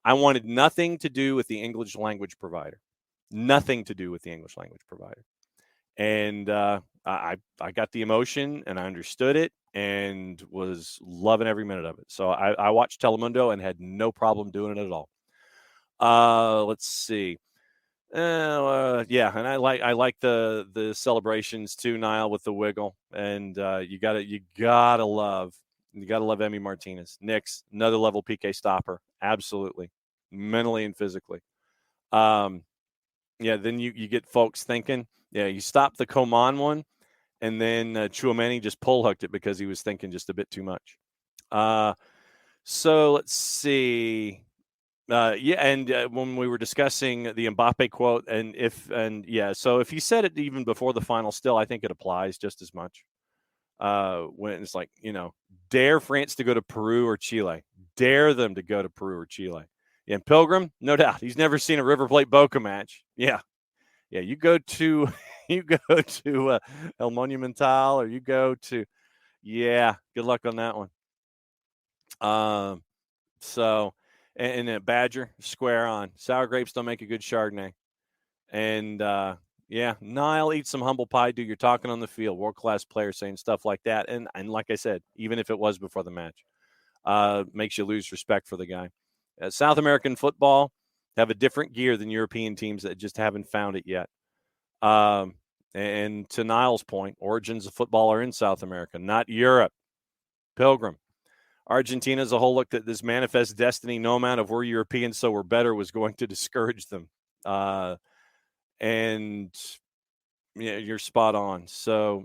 I wanted nothing to do with the English language provider. Nothing to do with the English language provider. And I got the emotion and I understood it and was loving every minute of it. So I watched Telemundo and had no problem doing it at all. Let's see. Yeah, and I like the celebrations too, Niall, with the wiggle. And you gotta love Emmy Martinez. Nick's another level PK stopper, absolutely, mentally and physically. Yeah, then you get folks thinking. Yeah, you stop the Coman one, and then Chouameni just pull hooked it because he was thinking just a bit too much. So let's see. Yeah, and when we were discussing the Mbappe quote, so if he said it even before the final, still I think it applies just as much. When it's like, dare France to go to Peru or Chile, dare them to go to Peru or Chile. And Pilgrim, no doubt, he's never seen a River Plate Boca match. Yeah, you go to El Monumental, or you go to good luck on that one. So and Badger, square on. Sour grapes don't make a good Chardonnay. And Niall, eat some humble pie, dude. You're talking on the field, world-class player saying stuff like that. And like I said, even if it was before the match, makes you lose respect for the guy. South American football have a different gear than European teams that just haven't found it yet. And to Niall's point, origins of football are in South America, not Europe. Pilgrim. Argentina as a whole looked at this manifest destiny. No amount of we're Europeans, so we're better was going to discourage them. And yeah, you're spot on. So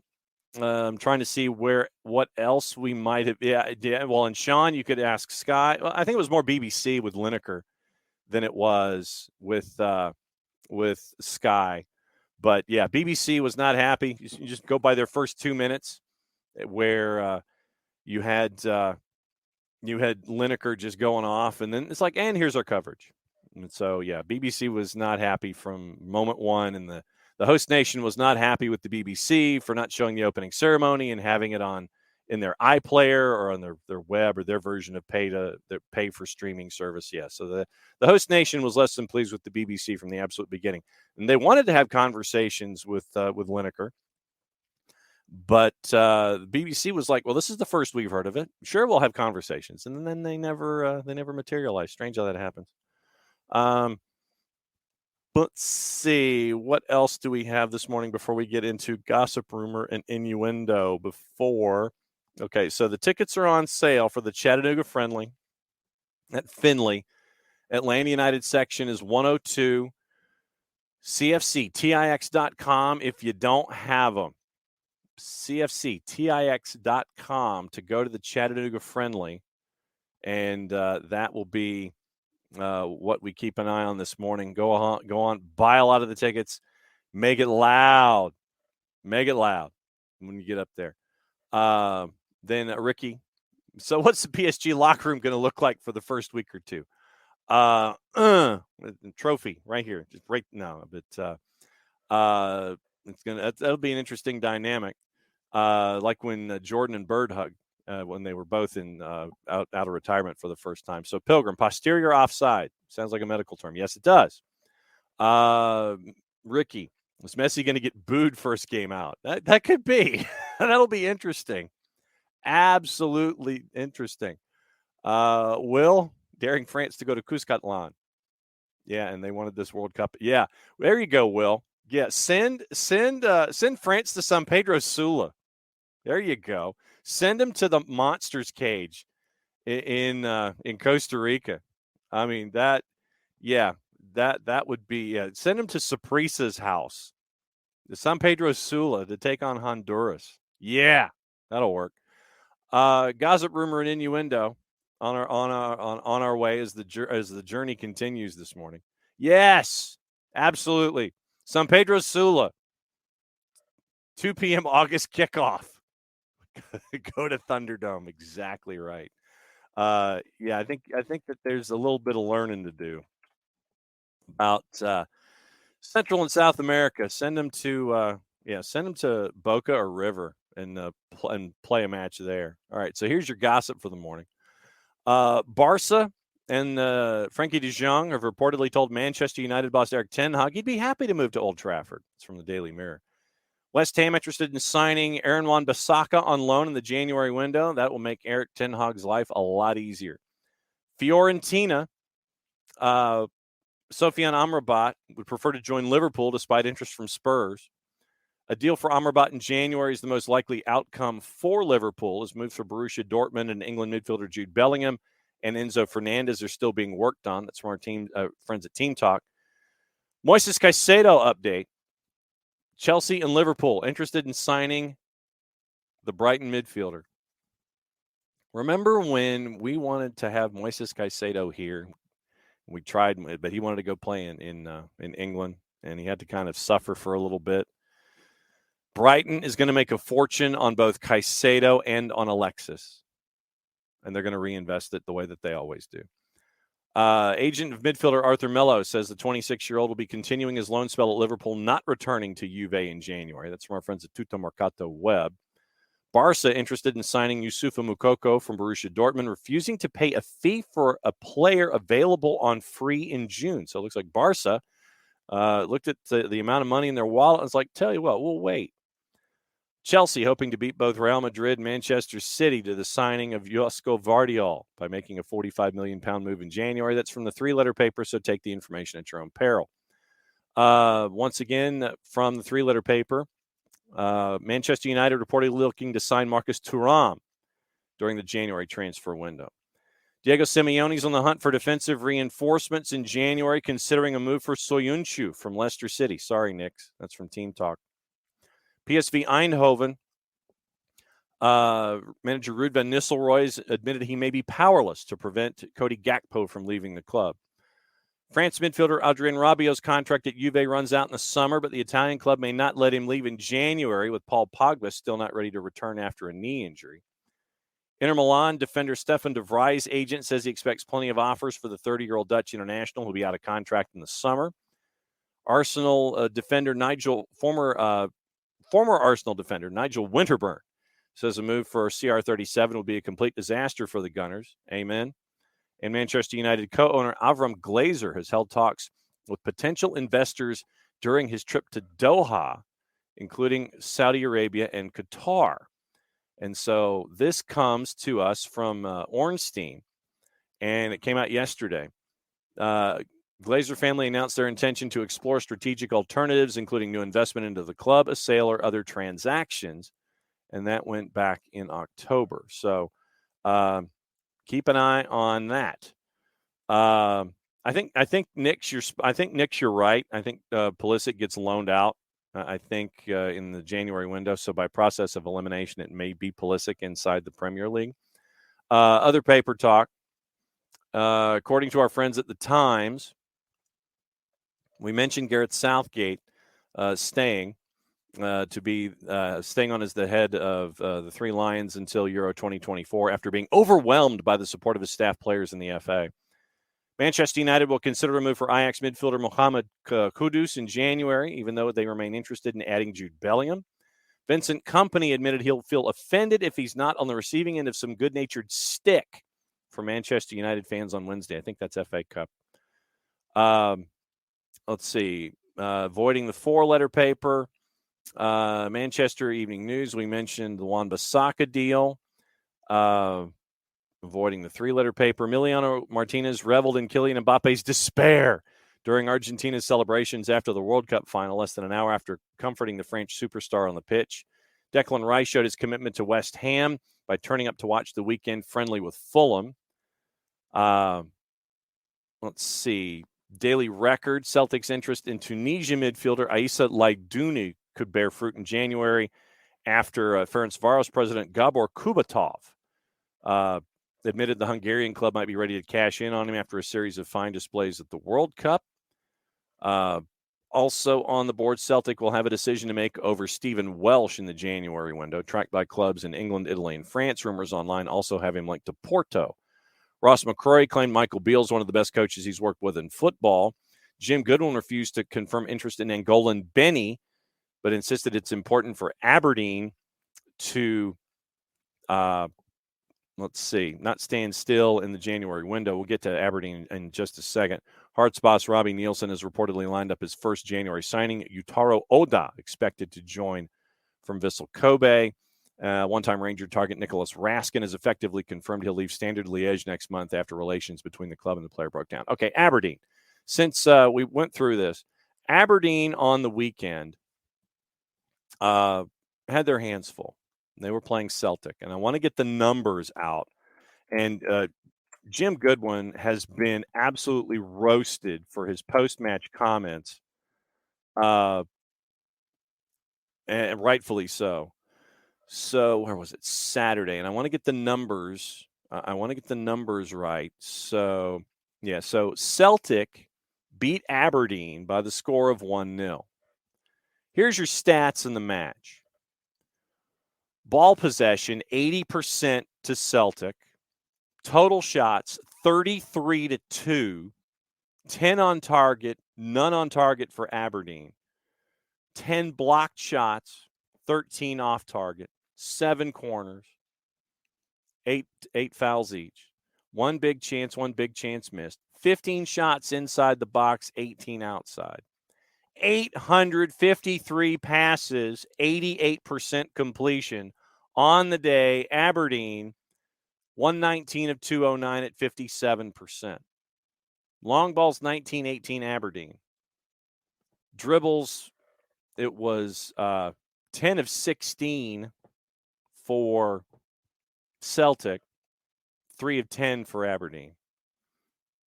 I'm trying to see what else we might have. Yeah. Well, and Sean, you could ask Sky. Well, I think it was more BBC with Lineker than it was with Sky. But yeah, BBC was not happy. You just go by their first 2 minutes, where you had Lineker just going off, and then it's like, and here's our coverage. And so yeah, BBC was not happy from moment one, and the host nation was not happy with the BBC for not showing the opening ceremony and having it on in their iPlayer or on their web or their version of pay for streaming service. Yeah, so the host nation was less than pleased with the BBC from the absolute beginning, and they wanted to have conversations with Lineker, but the BBC was like, "Well, this is the first we've heard of it. Sure, we'll have conversations," and then they never materialized. Strange how that happens. Let's see. What else do we have this morning before we get into gossip, rumor, and innuendo? Okay, so the tickets are on sale for the Chattanooga friendly at Finley. Atlanta United section is 102. CFCTIX.com if you don't have them. CFCTIX.com to go to the Chattanooga friendly. And that will be what we keep an eye on this morning. Go on, buy a lot of the tickets, make it loud when you get up there. Then Ricky, so what's the PSG locker room going to look like for the first week or two? Trophy right here, just right now. But that'll be an interesting dynamic, like when Jordan and Bird hugged. When they were both out of retirement for the first time. So Pilgrim, posterior offside. Sounds like a medical term. Yes, it does. Ricky, is Messi going to get booed first game out? That could be. That'll be interesting. Absolutely interesting. Will, daring France to go to Cuscatlan. Yeah, and they wanted this World Cup. Yeah, there you go, Will. Yeah, send France to San Pedro Sula. There you go. Send them to the monsters cage in Costa Rica. I mean that would be. Send them to Saprisa's house, the San Pedro Sula, to take on Honduras. Yeah, that'll work. Gossip, rumor, and innuendo on our way as the journey continues this morning. Yes, absolutely. San Pedro Sula, 2 p.m. August kickoff. Go to Thunderdome. Exactly right. I think that there's a little bit of learning to do about Central and South America. Send them to Boca or River and play a match there. All right, so here's your gossip for the morning. Barca and Frankie de Jong have reportedly told Manchester United boss Erik ten Hag he'd be happy to move to Old Trafford. It's from the Daily Mirror. West Ham interested in signing Aaron Wan-Bissaka on loan in the January window. That will make Erik ten Hag's life a lot easier. Fiorentina, Sofiane Amrabat would prefer to join Liverpool despite interest from Spurs. A deal for Amrabat in January is the most likely outcome for Liverpool, as moves for Borussia Dortmund and England midfielder Jude Bellingham and Enzo Fernandez are still being worked on. That's from our team friends at Team Talk. Moises Caicedo update. Chelsea and Liverpool interested in signing the Brighton midfielder. Remember when we wanted to have Moises Caicedo here? We tried, but he wanted to go play in England, and he had to kind of suffer for a little bit. Brighton is going to make a fortune on both Caicedo and on Alexis, and they're going to reinvest it the way that they always do. Agent of midfielder Arthur Melo says the 26-year-old will be continuing his loan spell at Liverpool, not returning to Juve in January. That's from our friends at Tutto Mercato Web. Barca interested in signing Youssoufa Moukoko from Borussia Dortmund, refusing to pay a fee for a player available on free in June. So it looks like Barca looked at the amount of money in their wallet and was like, tell you what, we'll wait. Chelsea hoping to beat both Real Madrid and Manchester City to the signing of Josko Vardiol by making a £45 million move in January. That's from the three-letter paper, so take the information at your own peril. Once again, from the three-letter paper, Manchester United reportedly looking to sign Marcus Thuram during the January transfer window. Diego Simeone's on the hunt for defensive reinforcements in January, considering a move for Soyuncu from Leicester City. Sorry, Knicks. That's from Team Talk. PSV Eindhoven manager Ruud van Nistelrooy admitted he may be powerless to prevent Cody Gakpo from leaving the club. France midfielder Adrien Rabiot's contract at Juve runs out in the summer, but the Italian club may not let him leave in January, with Paul Pogba still not ready to return after a knee injury. Inter Milan defender Stefan de Vrij's agent says he expects plenty of offers for the 30-year-old Dutch international who will be out of contract in the summer. Arsenal defender former Arsenal defender Nigel Winterburn says a move for CR37 will be a complete disaster for the Gunners. Amen. And Manchester United co-owner Avram Glazer has held talks with potential investors during his trip to Doha, including Saudi Arabia and Qatar. And so this comes to us from Ornstein, and it came out yesterday. Glazer family announced their intention to explore strategic alternatives, including new investment into the club, a sale, or other transactions. And that went back in October. So keep an eye on that. I think Nick's you're right. I think Pulisic gets loaned out. I think in the January window. So by process of elimination, it may be Pulisic inside the Premier League. Other paper talk. According to our friends at the Times, we mentioned Gareth Southgate staying on as the head of the Three Lions until Euro 2024 after being overwhelmed by the support of his staff players in the FA. Manchester United will consider a move for Ajax midfielder Mohamed Kudus in January, even though they remain interested in adding Jude Bellingham. Vincent Kompany admitted he'll feel offended if he's not on the receiving end of some good-natured stick for Manchester United fans on Wednesday. I think that's FA Cup. Let's see. Avoiding the four-letter paper. Manchester Evening News, we mentioned the Wan-Bissaka deal. Avoiding the three-letter paper. Emiliano Martinez reveled in Kylian Mbappe's despair during Argentina's celebrations after the World Cup final, less than an hour after comforting the French superstar on the pitch. Declan Rice showed his commitment to West Ham by turning up to watch the weekend friendly with Fulham. Let's see. Daily Record, Celtics' interest in Tunisia midfielder Aissa Laidouni could bear fruit in January after Ferencvaros president Gabor Kubatov admitted the Hungarian club might be ready to cash in on him after a series of fine displays at the World Cup. Also on the board, Celtic will have a decision to make over Stephen Welsh in the January window, tracked by clubs in England, Italy, and France. Rumors online also have him linked to Porto. Ross McCrory claimed Michael Beal is one of the best coaches he's worked with in football. Jim Goodwin refused to confirm interest in Angolan Benny, but insisted it's important for Aberdeen to, not stand still in the January window. We'll get to Aberdeen in just a second. Hearts boss Robbie Nielsen has reportedly lined up his first January signing. Yutaro Oda expected to join from Vissel Kobe. One-time Ranger target Nicholas Raskin has effectively confirmed he'll leave Standard Liège next month after relations between the club and the player broke down. Okay, Aberdeen. Since we went through this, Aberdeen on the weekend had their hands full. They were playing Celtic, and I want to get the numbers out. And Jim Goodwin has been absolutely roasted for his post-match comments, and rightfully so. So where was it? Saturday, and I want to get the numbers. I want to get the numbers right. So yeah, so Celtic beat Aberdeen by the score of 1-0. Here's your stats in the match. Ball possession 80% to Celtic. Total shots 33-2. 10 on target, none on target for Aberdeen. 10 blocked shots, 13 off target, 7 corners, 8 fouls each. One big chance missed. 15 shots inside the box, 18 outside. 853 passes, 88% completion on the day. Aberdeen, 119 of 209 at 57%. Long balls, 19-18 Aberdeen. Dribbles, it was 10 of 16 for Celtic, 3 of 10 for Aberdeen.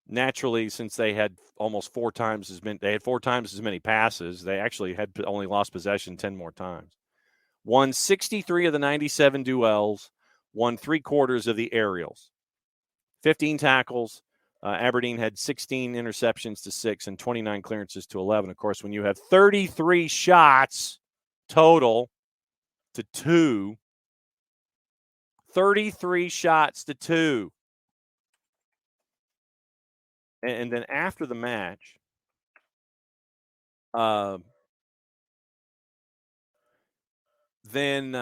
Naturally, since they had almost 4 times as many passes, they actually had only lost possession 10 more times. Won 63 of the 97 duels, won 3/4 of the aerials. 15 tackles. Aberdeen had 16 interceptions to 6 and 29 clearances to 11. Of course, when you have 33 shots total to 2, 33 shots to 2. And then after the match, then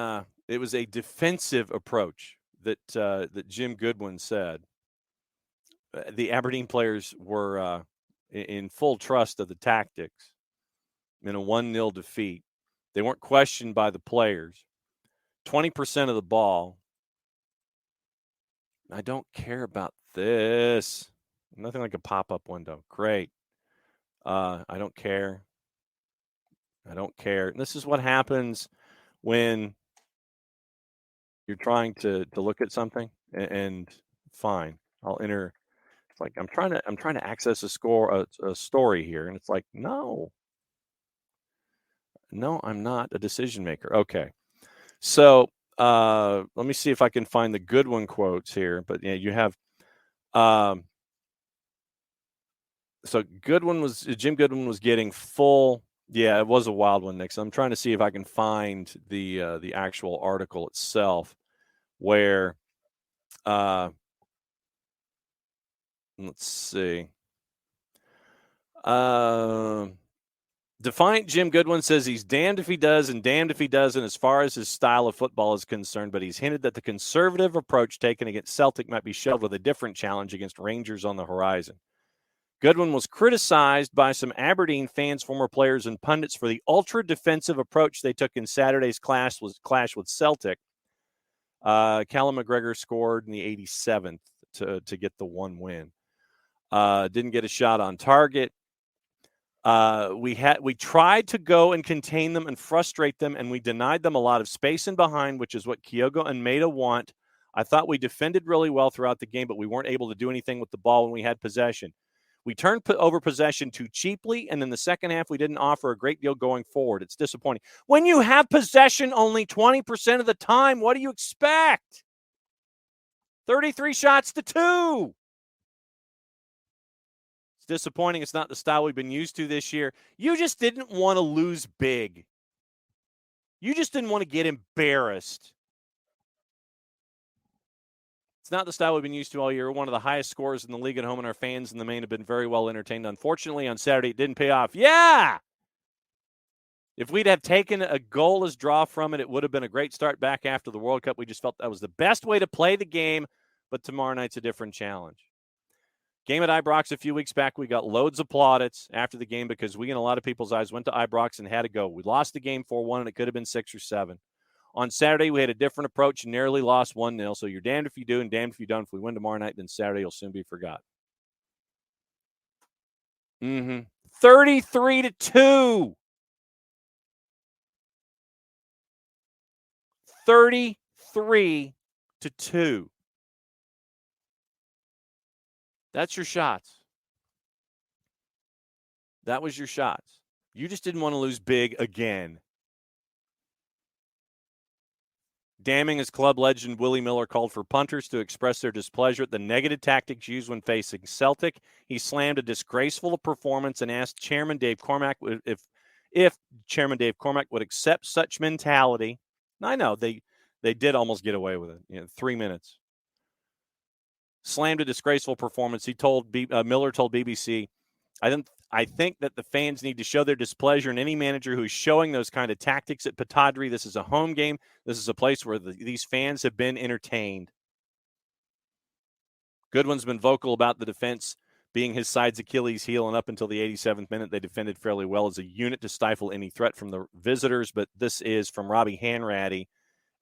it was a defensive approach that Jim Goodwin said. The Aberdeen players were in full trust of the tactics in a 1-0 defeat. They weren't questioned by the players. 20% of the ball. I don't care about this. Nothing like a pop-up window. Great. I don't care. I don't care. And this is what happens when you're trying to look at something. And fine, I'll enter. It's like I'm trying to access a story here, and it's like no, I'm not a decision maker. Okay, so let me see if I can find the Goodwin quotes here. But yeah, you have. So Jim Goodwin was getting full. Yeah, it was a wild one, Nick. So I'm trying to see if I can find the actual article itself, where, let's see. Defiant Jim Goodwin says he's damned if he does and damned if he doesn't as far as his style of football is concerned, but he's hinted that the conservative approach taken against Celtic might be shelved with a different challenge against Rangers on the horizon. Goodwin was criticized by some Aberdeen fans, former players, and pundits for the ultra-defensive approach they took in Saturday's clash with Celtic. Callum McGregor scored in the 87th to get the 1 win. Didn't get a shot on target. We tried to go and contain them and frustrate them, and we denied them a lot of space in behind, which is what Kyogo and Maeda want. I thought we defended really well throughout the game, but we weren't able to do anything with the ball when we had possession. We turned over possession too cheaply, and in the second half, we didn't offer a great deal going forward. It's disappointing. When you have possession only 20% of the time, what do you expect? 33 shots to 2. It's disappointing. It's not the style we've been used to this year. You just didn't want to lose big. You just didn't want to get embarrassed. It's not the style we've been used to all year. We're one of the highest scorers in the league at home, and our fans in the main have been very well entertained. Unfortunately, on Saturday, it didn't pay off. Yeah! If we'd have taken a goalless draw from it, it would have been a great start back after the World Cup. We just felt that was the best way to play the game, but tomorrow night's a different challenge. Game at Ibrox a few weeks back, we got loads of plaudits after the game because we, in a lot of people's eyes, went to Ibrox and had to go. We lost the game 4-1, and it could have been 6 or 7. On Saturday, we had a different approach and nearly lost 1-0. So you're damned if you do and damned if you don't. If we win tomorrow night, then Saturday will soon be forgotten. 33-2. 33-2. That's your shots. That was your shots. You just didn't want to lose big again. Damning as club legend Willie Miller called for punters to express their displeasure at the negative tactics used when facing Celtic. He slammed a disgraceful performance and asked Chairman Dave Cormack if Chairman Dave Cormack would accept such mentality. I know they did almost get away with it. 3 minutes. Slammed a disgraceful performance. He told Miller told BBC, I think that the fans need to show their displeasure, and any manager who's showing those kind of tactics at Pittodrie, this is a home game. This is a place where these fans have been entertained. Goodwin's been vocal about the defense being his side's Achilles heel, and up until the 87th minute, they defended fairly well as a unit to stifle any threat from the visitors. But this is from Robbie Hanratty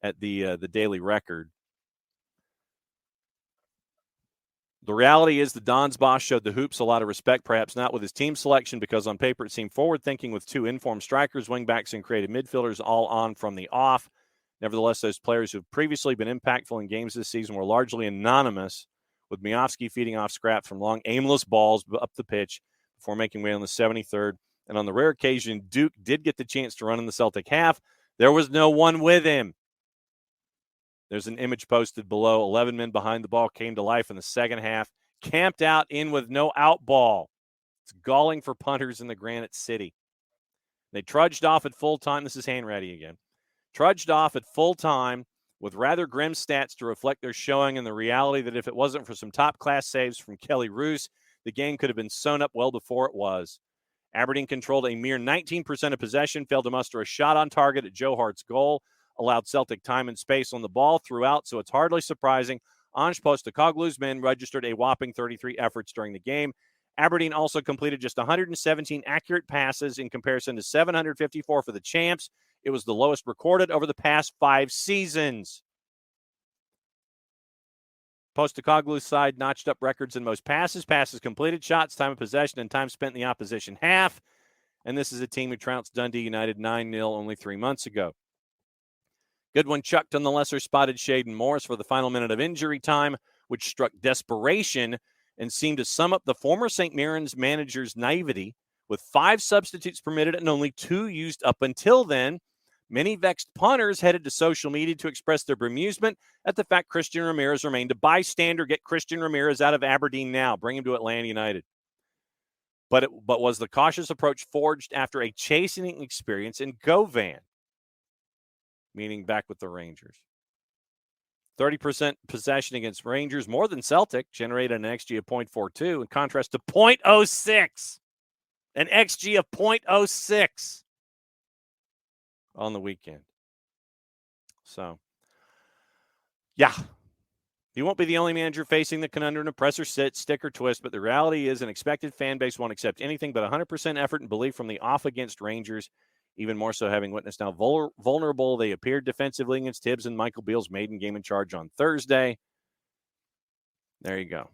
at the Daily Record. The reality is the Don's boss showed the Hoops a lot of respect, perhaps not with his team selection, because on paper it seemed forward-thinking with 2 informed strikers, wingbacks, and creative midfielders all on from the off. Nevertheless, those players who have previously been impactful in games this season were largely anonymous, with Miofsky feeding off scraps from long, aimless balls up the pitch before making way on the 73rd. And on the rare occasion Duke did get the chance to run in the Celtic half, there was no one with him. There's an image posted below. 11 men behind the ball came to life in the second half, camped out in with no out ball. It's galling for punters in the Granite City. They trudged off at full time. This is Hanratty again. Trudged off at full time with rather grim stats to reflect their showing and the reality that if it wasn't for some top-class saves from Kelly Roos, the game could have been sewn up well before it was. Aberdeen controlled a mere 19% of possession, failed to muster a shot on target at Joe Hart's goal, allowed Celtic time and space on the ball throughout, so it's hardly surprising Ange Postecoglou's men registered a whopping 33 efforts during the game. Aberdeen also completed just 117 accurate passes in comparison to 754 for the champs. It was the lowest recorded over the past 5 seasons. Postecoglou's side notched up records in most passes completed, shots, time of possession, and time spent in the opposition half. And this is a team who trounced Dundee United 9-0 only 3 months ago. Goodwin chucked on the lesser-spotted Shaden Morris for the final minute of injury time, which struck desperation and seemed to sum up the former St. Mirren's manager's naivety. With 5 substitutes permitted and only 2 used up until then, many vexed punters headed to social media to express their bemusement at the fact Christian Ramirez remained a bystander. Get Christian Ramirez out of Aberdeen now. Bring him to Atlanta United. But was the cautious approach forged after a chastening experience in Govan? Meaning back with the Rangers. 30% possession against Rangers, more than Celtic, generated an XG of 0.42 in contrast to 0.06. An XG of 0.06 on the weekend. So, yeah. He won't be the only manager facing the conundrum of press or sit, stick or twist, but the reality is an expected fan base won't accept anything but 100% effort and belief from the off against Rangers. Even more so having witnessed how vulnerable they appeared defensively against Tibbs and Michael Beale's maiden game in charge on Thursday. There you go.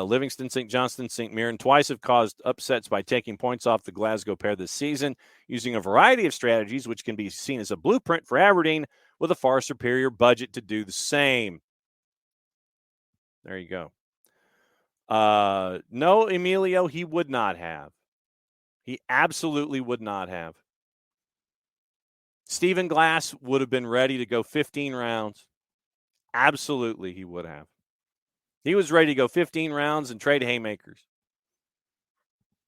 Livingston, St. Johnstone, St. Mirren twice have caused upsets by taking points off the Glasgow pair this season, using a variety of strategies, which can be seen as a blueprint for Aberdeen with a far superior budget to do the same. There you go. No, Emilio, he would not have. He absolutely would not have. Stephen Glass would have been ready to go 15 rounds. Absolutely, he would have. He was ready to go 15 rounds and trade haymakers.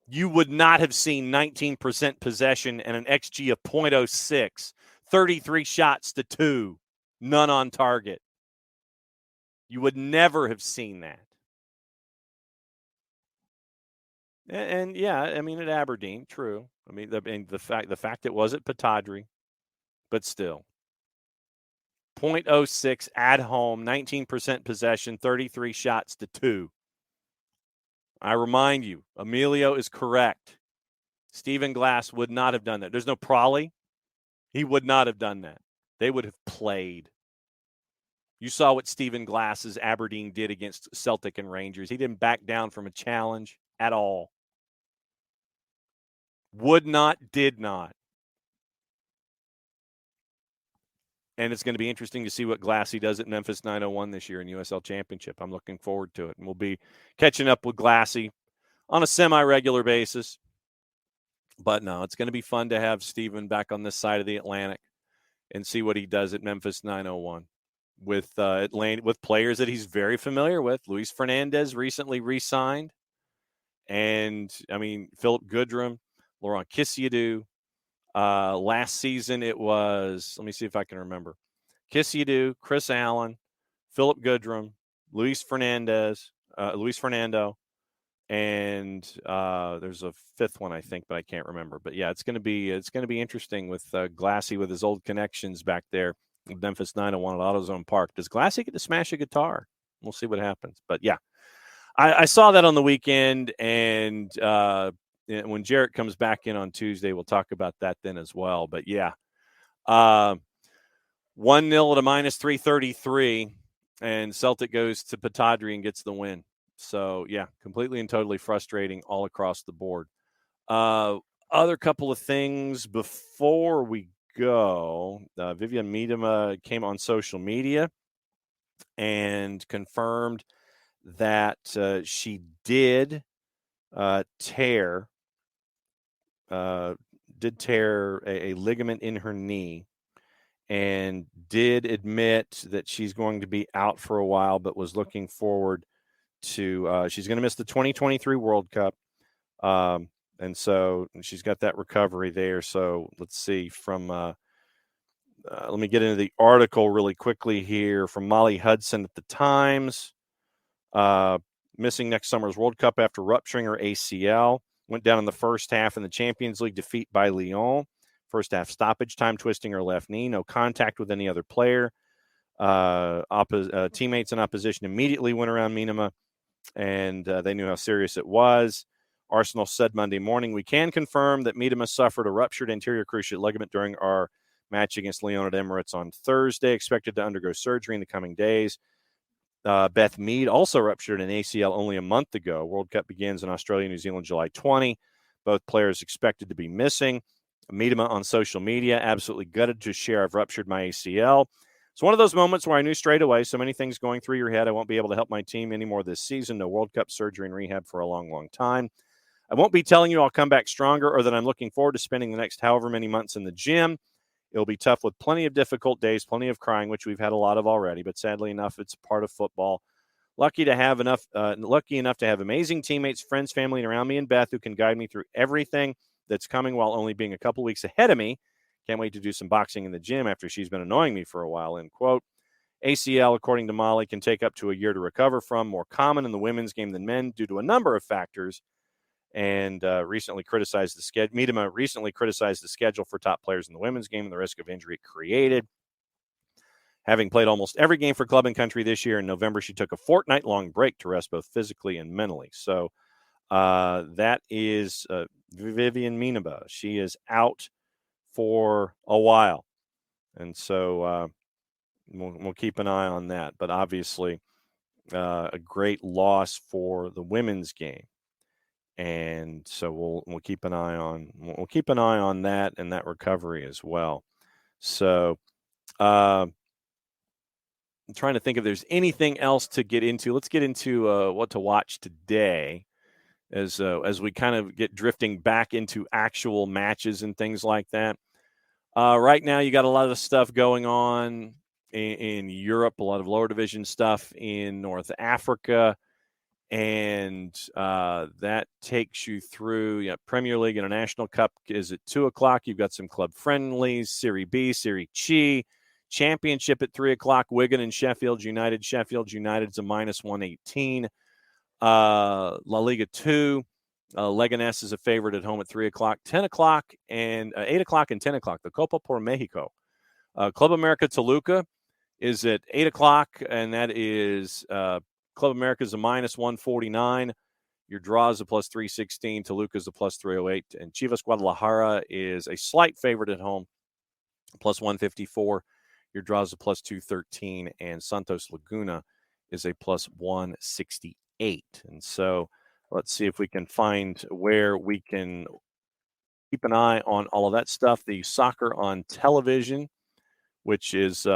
You would not have seen 19% possession and an XG of 0.06, 33 shots to 2, none on target. You would never have seen that. And yeah, I mean, at Aberdeen, true. I mean, the fact it was at Pittodrie, but still. 0.06 at home, 19% possession, 33 shots to 2. I remind you, Emilio is correct. Stephen Glass would not have done that. There's no Prawley. He would not have done that. They would have played. You saw what Stephen Glass's Aberdeen did against Celtic and Rangers. He didn't back down from a challenge at all. Would not, did not. And it's going to be interesting to see what Glassy does at Memphis 901 this year in USL Championship. I'm looking forward to it. And we'll be catching up with Glassy on a semi-regular basis. But no, it's going to be fun to have Stephen back on this side of the Atlantic and see what he does at Memphis 901 with with players that he's very familiar with. Luis Fernandez recently re-signed. And, I mean, Philip Goodrum, Laurent Kisiadou. Last season it was, let me see if I can remember, Kisiadou, Chris Allen, Philip Goodrum, Luis Fernando, and there's a fifth one I think, but I can't remember. But yeah, it's going to be interesting with Glassy with his old connections back there with Memphis 901 at AutoZone Park. Does Glassy get to smash a guitar? We'll see what happens. But yeah, I saw that on the weekend, and when Jarrett comes back in on Tuesday, we'll talk about that then as well. But yeah, 1-0 at a minus 333, and Celtic goes to Pittodrie and gets the win. So yeah, completely and totally frustrating all across the board. Other couple of things before we go. Vivian Miedema came on social media and confirmed that she did tear a ligament in her knee, and did admit that she's going to be out for a while, but was looking forward to she's going to miss the 2023 World Cup. And so she's got that recovery there. So let's see from let me get into the article really quickly here from Molly Hudson at the Times. Missing next summer's World Cup after rupturing her ACL. Went down in the first half in the Champions League defeat by Lyon. First half stoppage time, twisting her left knee. No contact with any other player. Teammates in opposition immediately went around Miedema, and they knew how serious it was. Arsenal said Monday morning, we can confirm that Miedema suffered a ruptured anterior cruciate ligament during our match against Lyon at Emirates on Thursday. Expected to undergo surgery in the coming days. Beth Mead also ruptured an ACL only a month ago. World Cup begins in Australia, New Zealand, July 20. Both players expected to be missing. Miedema on social media, absolutely gutted to share I've ruptured my ACL. It's one of those moments where I knew straight away, so many things going through your head. I won't be able to help my team anymore this season. No World Cup surgery and rehab for a long, long time. I won't be telling you I'll come back stronger or that I'm looking forward to spending the next however many months in the gym. It'll be tough with plenty of difficult days, plenty of crying, which we've had a lot of already, but sadly enough, it's part of football. Lucky enough to have amazing teammates, friends, family, and around me, and Beth, who can guide me through everything that's coming while only being a couple weeks ahead of me. Can't wait to do some boxing in the gym after she's been annoying me for a while, end quote. ACL, according to Molly, can take up to a year to recover from, more common in the women's game than men due to a number of factors, and Miedema recently criticized the schedule for top players in the women's game and the risk of injury it created. Having played almost every game for club and country this year, in November she took a fortnight-long break to rest both physically and mentally. So that is Vivian Miedema. She is out for a while, and so we'll keep an eye on that. But obviously, a great loss for the women's game, and so we'll keep an eye on that and that recovery as well. So I'm trying to think if there's anything else to get into. Let's get into what to watch today, as we kind of get drifting back into actual matches and things like that. Right now, you got a lot of stuff going on in Europe, a lot of lower division stuff in North Africa, and that takes you through Premier League. International Cup is at 2:00. You've got some club friendlies, Serie B, Serie C. Championship at 3 o'clock, Wigan and Sheffield United. Sheffield United's a minus 118. La Liga 2, Leganés is a favorite at home at 3 o'clock, 10 o'clock, and 8 o'clock and 10 o'clock. The Copa por Mexico. Club America Toluca is at 8 o'clock, and that is Club America is a minus 149. Your draw is a plus 316. Toluca is a plus 308. And Chivas Guadalajara is a slight favorite at home, plus 154. Your draw is a plus 213. And Santos Laguna is a plus 168. And so let's see if we can find where we can keep an eye on all of that stuff. The soccer on television, which is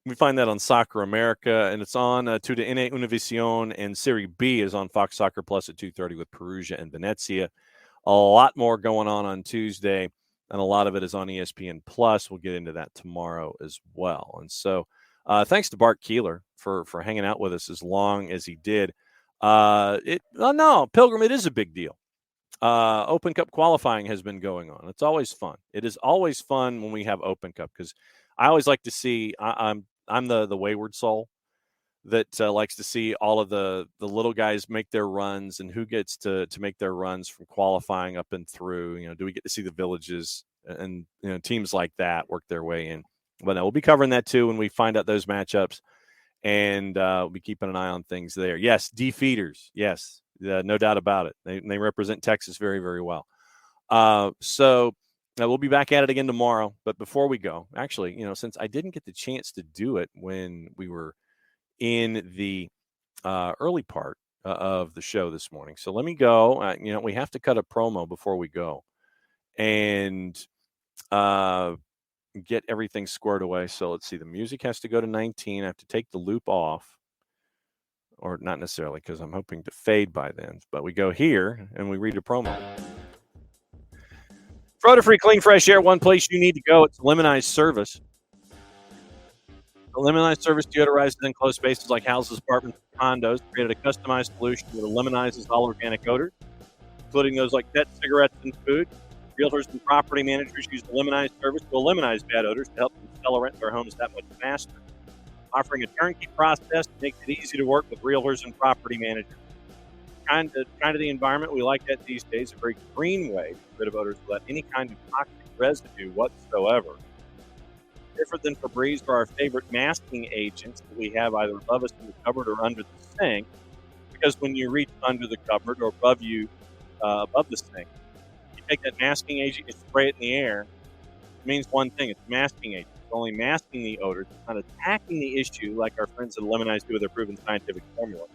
we find that on Soccer America, and it's on TUDN Univision, and Serie B is on Fox Soccer Plus at 2:30 with Perugia and Venezia. A lot more going on Tuesday, and a lot of it is on ESPN Plus. We'll get into that tomorrow as well. And so thanks to Bart Keeler for hanging out with us as long as he did. Pilgrim, it is a big deal. Open Cup qualifying has been going on. It's always fun. It is always fun when we have Open Cup because I always like to see. I'm the wayward soul that likes to see all of the little guys make their runs and who gets to make their runs from qualifying up and through. You know, do we get to see the villages and teams like that work their way in? But no, we'll be covering that too when we find out those matchups, and we'll be keeping an eye on things there. Yes, defeaters. Yes, no doubt about it. They represent Texas very, very well. So we'll be back at it again tomorrow. But before we go, actually, since I didn't get the chance to do it when we were in the early part of the show this morning, so let me go. We have to cut a promo before we go and get everything squared away. So let's see. The music has to go to 19. I have to take the loop off. Or not necessarily, because I'm hoping to fade by then. But we go here, and we read a promo. For odor-free, clean, fresh air, one place you need to go. It's Lemonize Service. The Lemonize Service deodorizes enclosed spaces like houses, apartments, and condos. Created a customized solution that eliminizes all organic odors, including those like pet, cigarettes, and food. Realtors and property managers use the Lemonize Service to eliminate bad odors to help them sell or rent their homes that much faster. Offering a turnkey process that makes it easy to work with realtors and property managers. Kind of the environment we like that these days, a very green way to get rid of odors without any kind of toxic residue whatsoever. Different than Febreze are our favorite masking agents that we have either above us in the cupboard or under the sink, because when you reach under the cupboard or above the sink, you take that masking agent, you spray it in the air. It means one thing: it's a masking agent. Only masking the odors, it's not attacking the issue like our friends at Lemonize do with their proven scientific formula.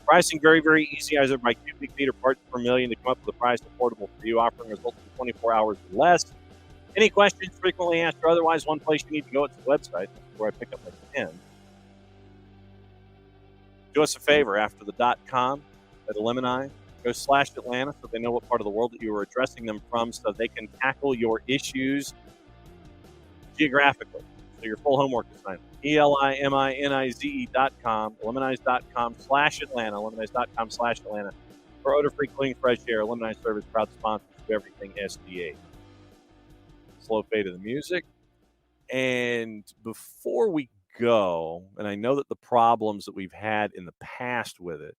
Pricing very, very easy, either by cubic feet or parts per million, to come up with a price affordable for you, offering results in 24 hours or less. Any questions, frequently asked or otherwise, one place you need to go, it's the website. That's where I pick up my pen. Do us a favor, after the .com at Lemonize, go /Atlanta so they know what part of the world that you are addressing them from, so they can tackle your issues geographically. So your full homework assignment. ELIMINIZE.com, Lemonize.com /Atlanta, Lemonize.com /Atlanta. For odor-free, clean, fresh air, Lemonize Service, proud sponsors of everything SDA. Slow fade of the music. And before we go, and I know that the problems that we've had in the past with it,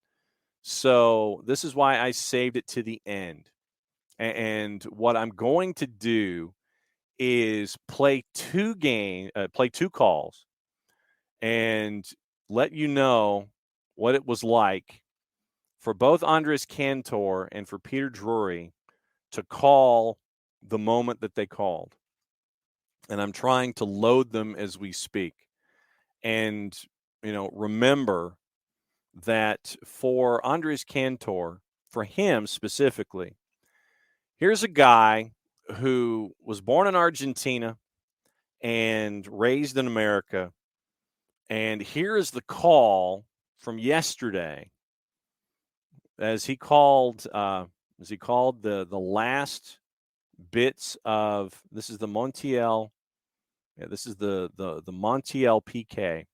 so this is why I saved it to the end. And what I'm going to do is play two calls and let you know what it was like for both Andres Cantor and for Peter Drury to call the moment that they called. And I'm trying to load them as we speak. And, remember that for Andres Cantor, for him specifically, here's a guy who was born in Argentina and raised in America. And here is the call from yesterday as he called the last bits of, this is the Montiel. Yeah, this is the Montiel PK,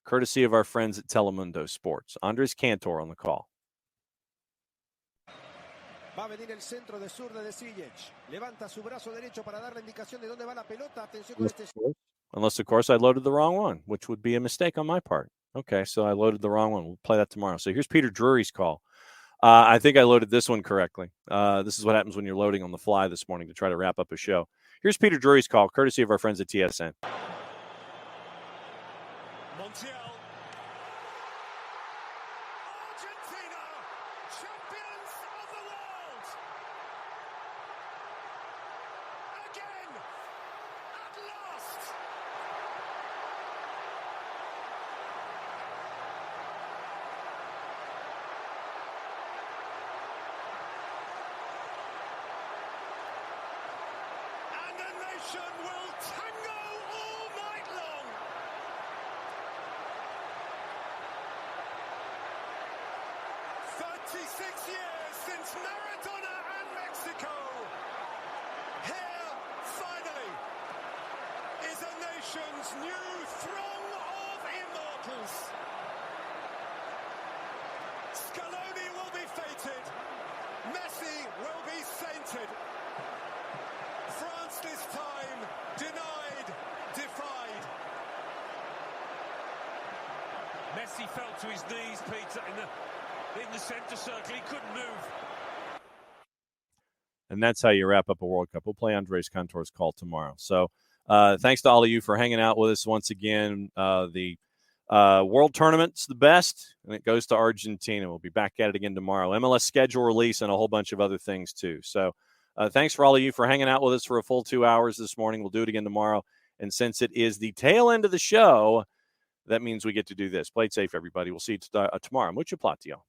courtesy of our friends at Telemundo Sports. Andres Cantor on the call. Va a venir el centro de zurda de Sijic. Levanta su brazo derecho para dar la indicación de dónde va la pelota. Atención con este. Unless, of course, I loaded the wrong one, which would be a mistake on my part. Okay, so I loaded the wrong one. We'll play that tomorrow. So here's Peter Drury's call. I think I loaded this one correctly. This is what happens when you're loading on the fly this morning to try to wrap up a show. Here's Peter Drury's call, courtesy of our friends at TSN. Montiel. Argentina, champions of the world. Again, at last. And the nation will tango all night long. 36 years since Maradona and Mexico. Here, finally, is a nation's new throng of immortals. Scaloni will be fated. Messi will be sainted. France this time denied, defied. Messi fell to his knees, Peter, in the center circle. He couldn't move. And that's how you wrap up a World Cup. We'll play Andres Cantor's call tomorrow. So thanks to all of you for hanging out with us once again. The World Tournament's the best, and it goes to Argentina. We'll be back at it again tomorrow. MLS schedule release and a whole bunch of other things too. So thanks for all of you for hanging out with us for a full 2 hours this morning. We'll do it again tomorrow. And since it is the tail end of the show, that means we get to do this. Play it safe, everybody. We'll see you tomorrow. Mucho platio.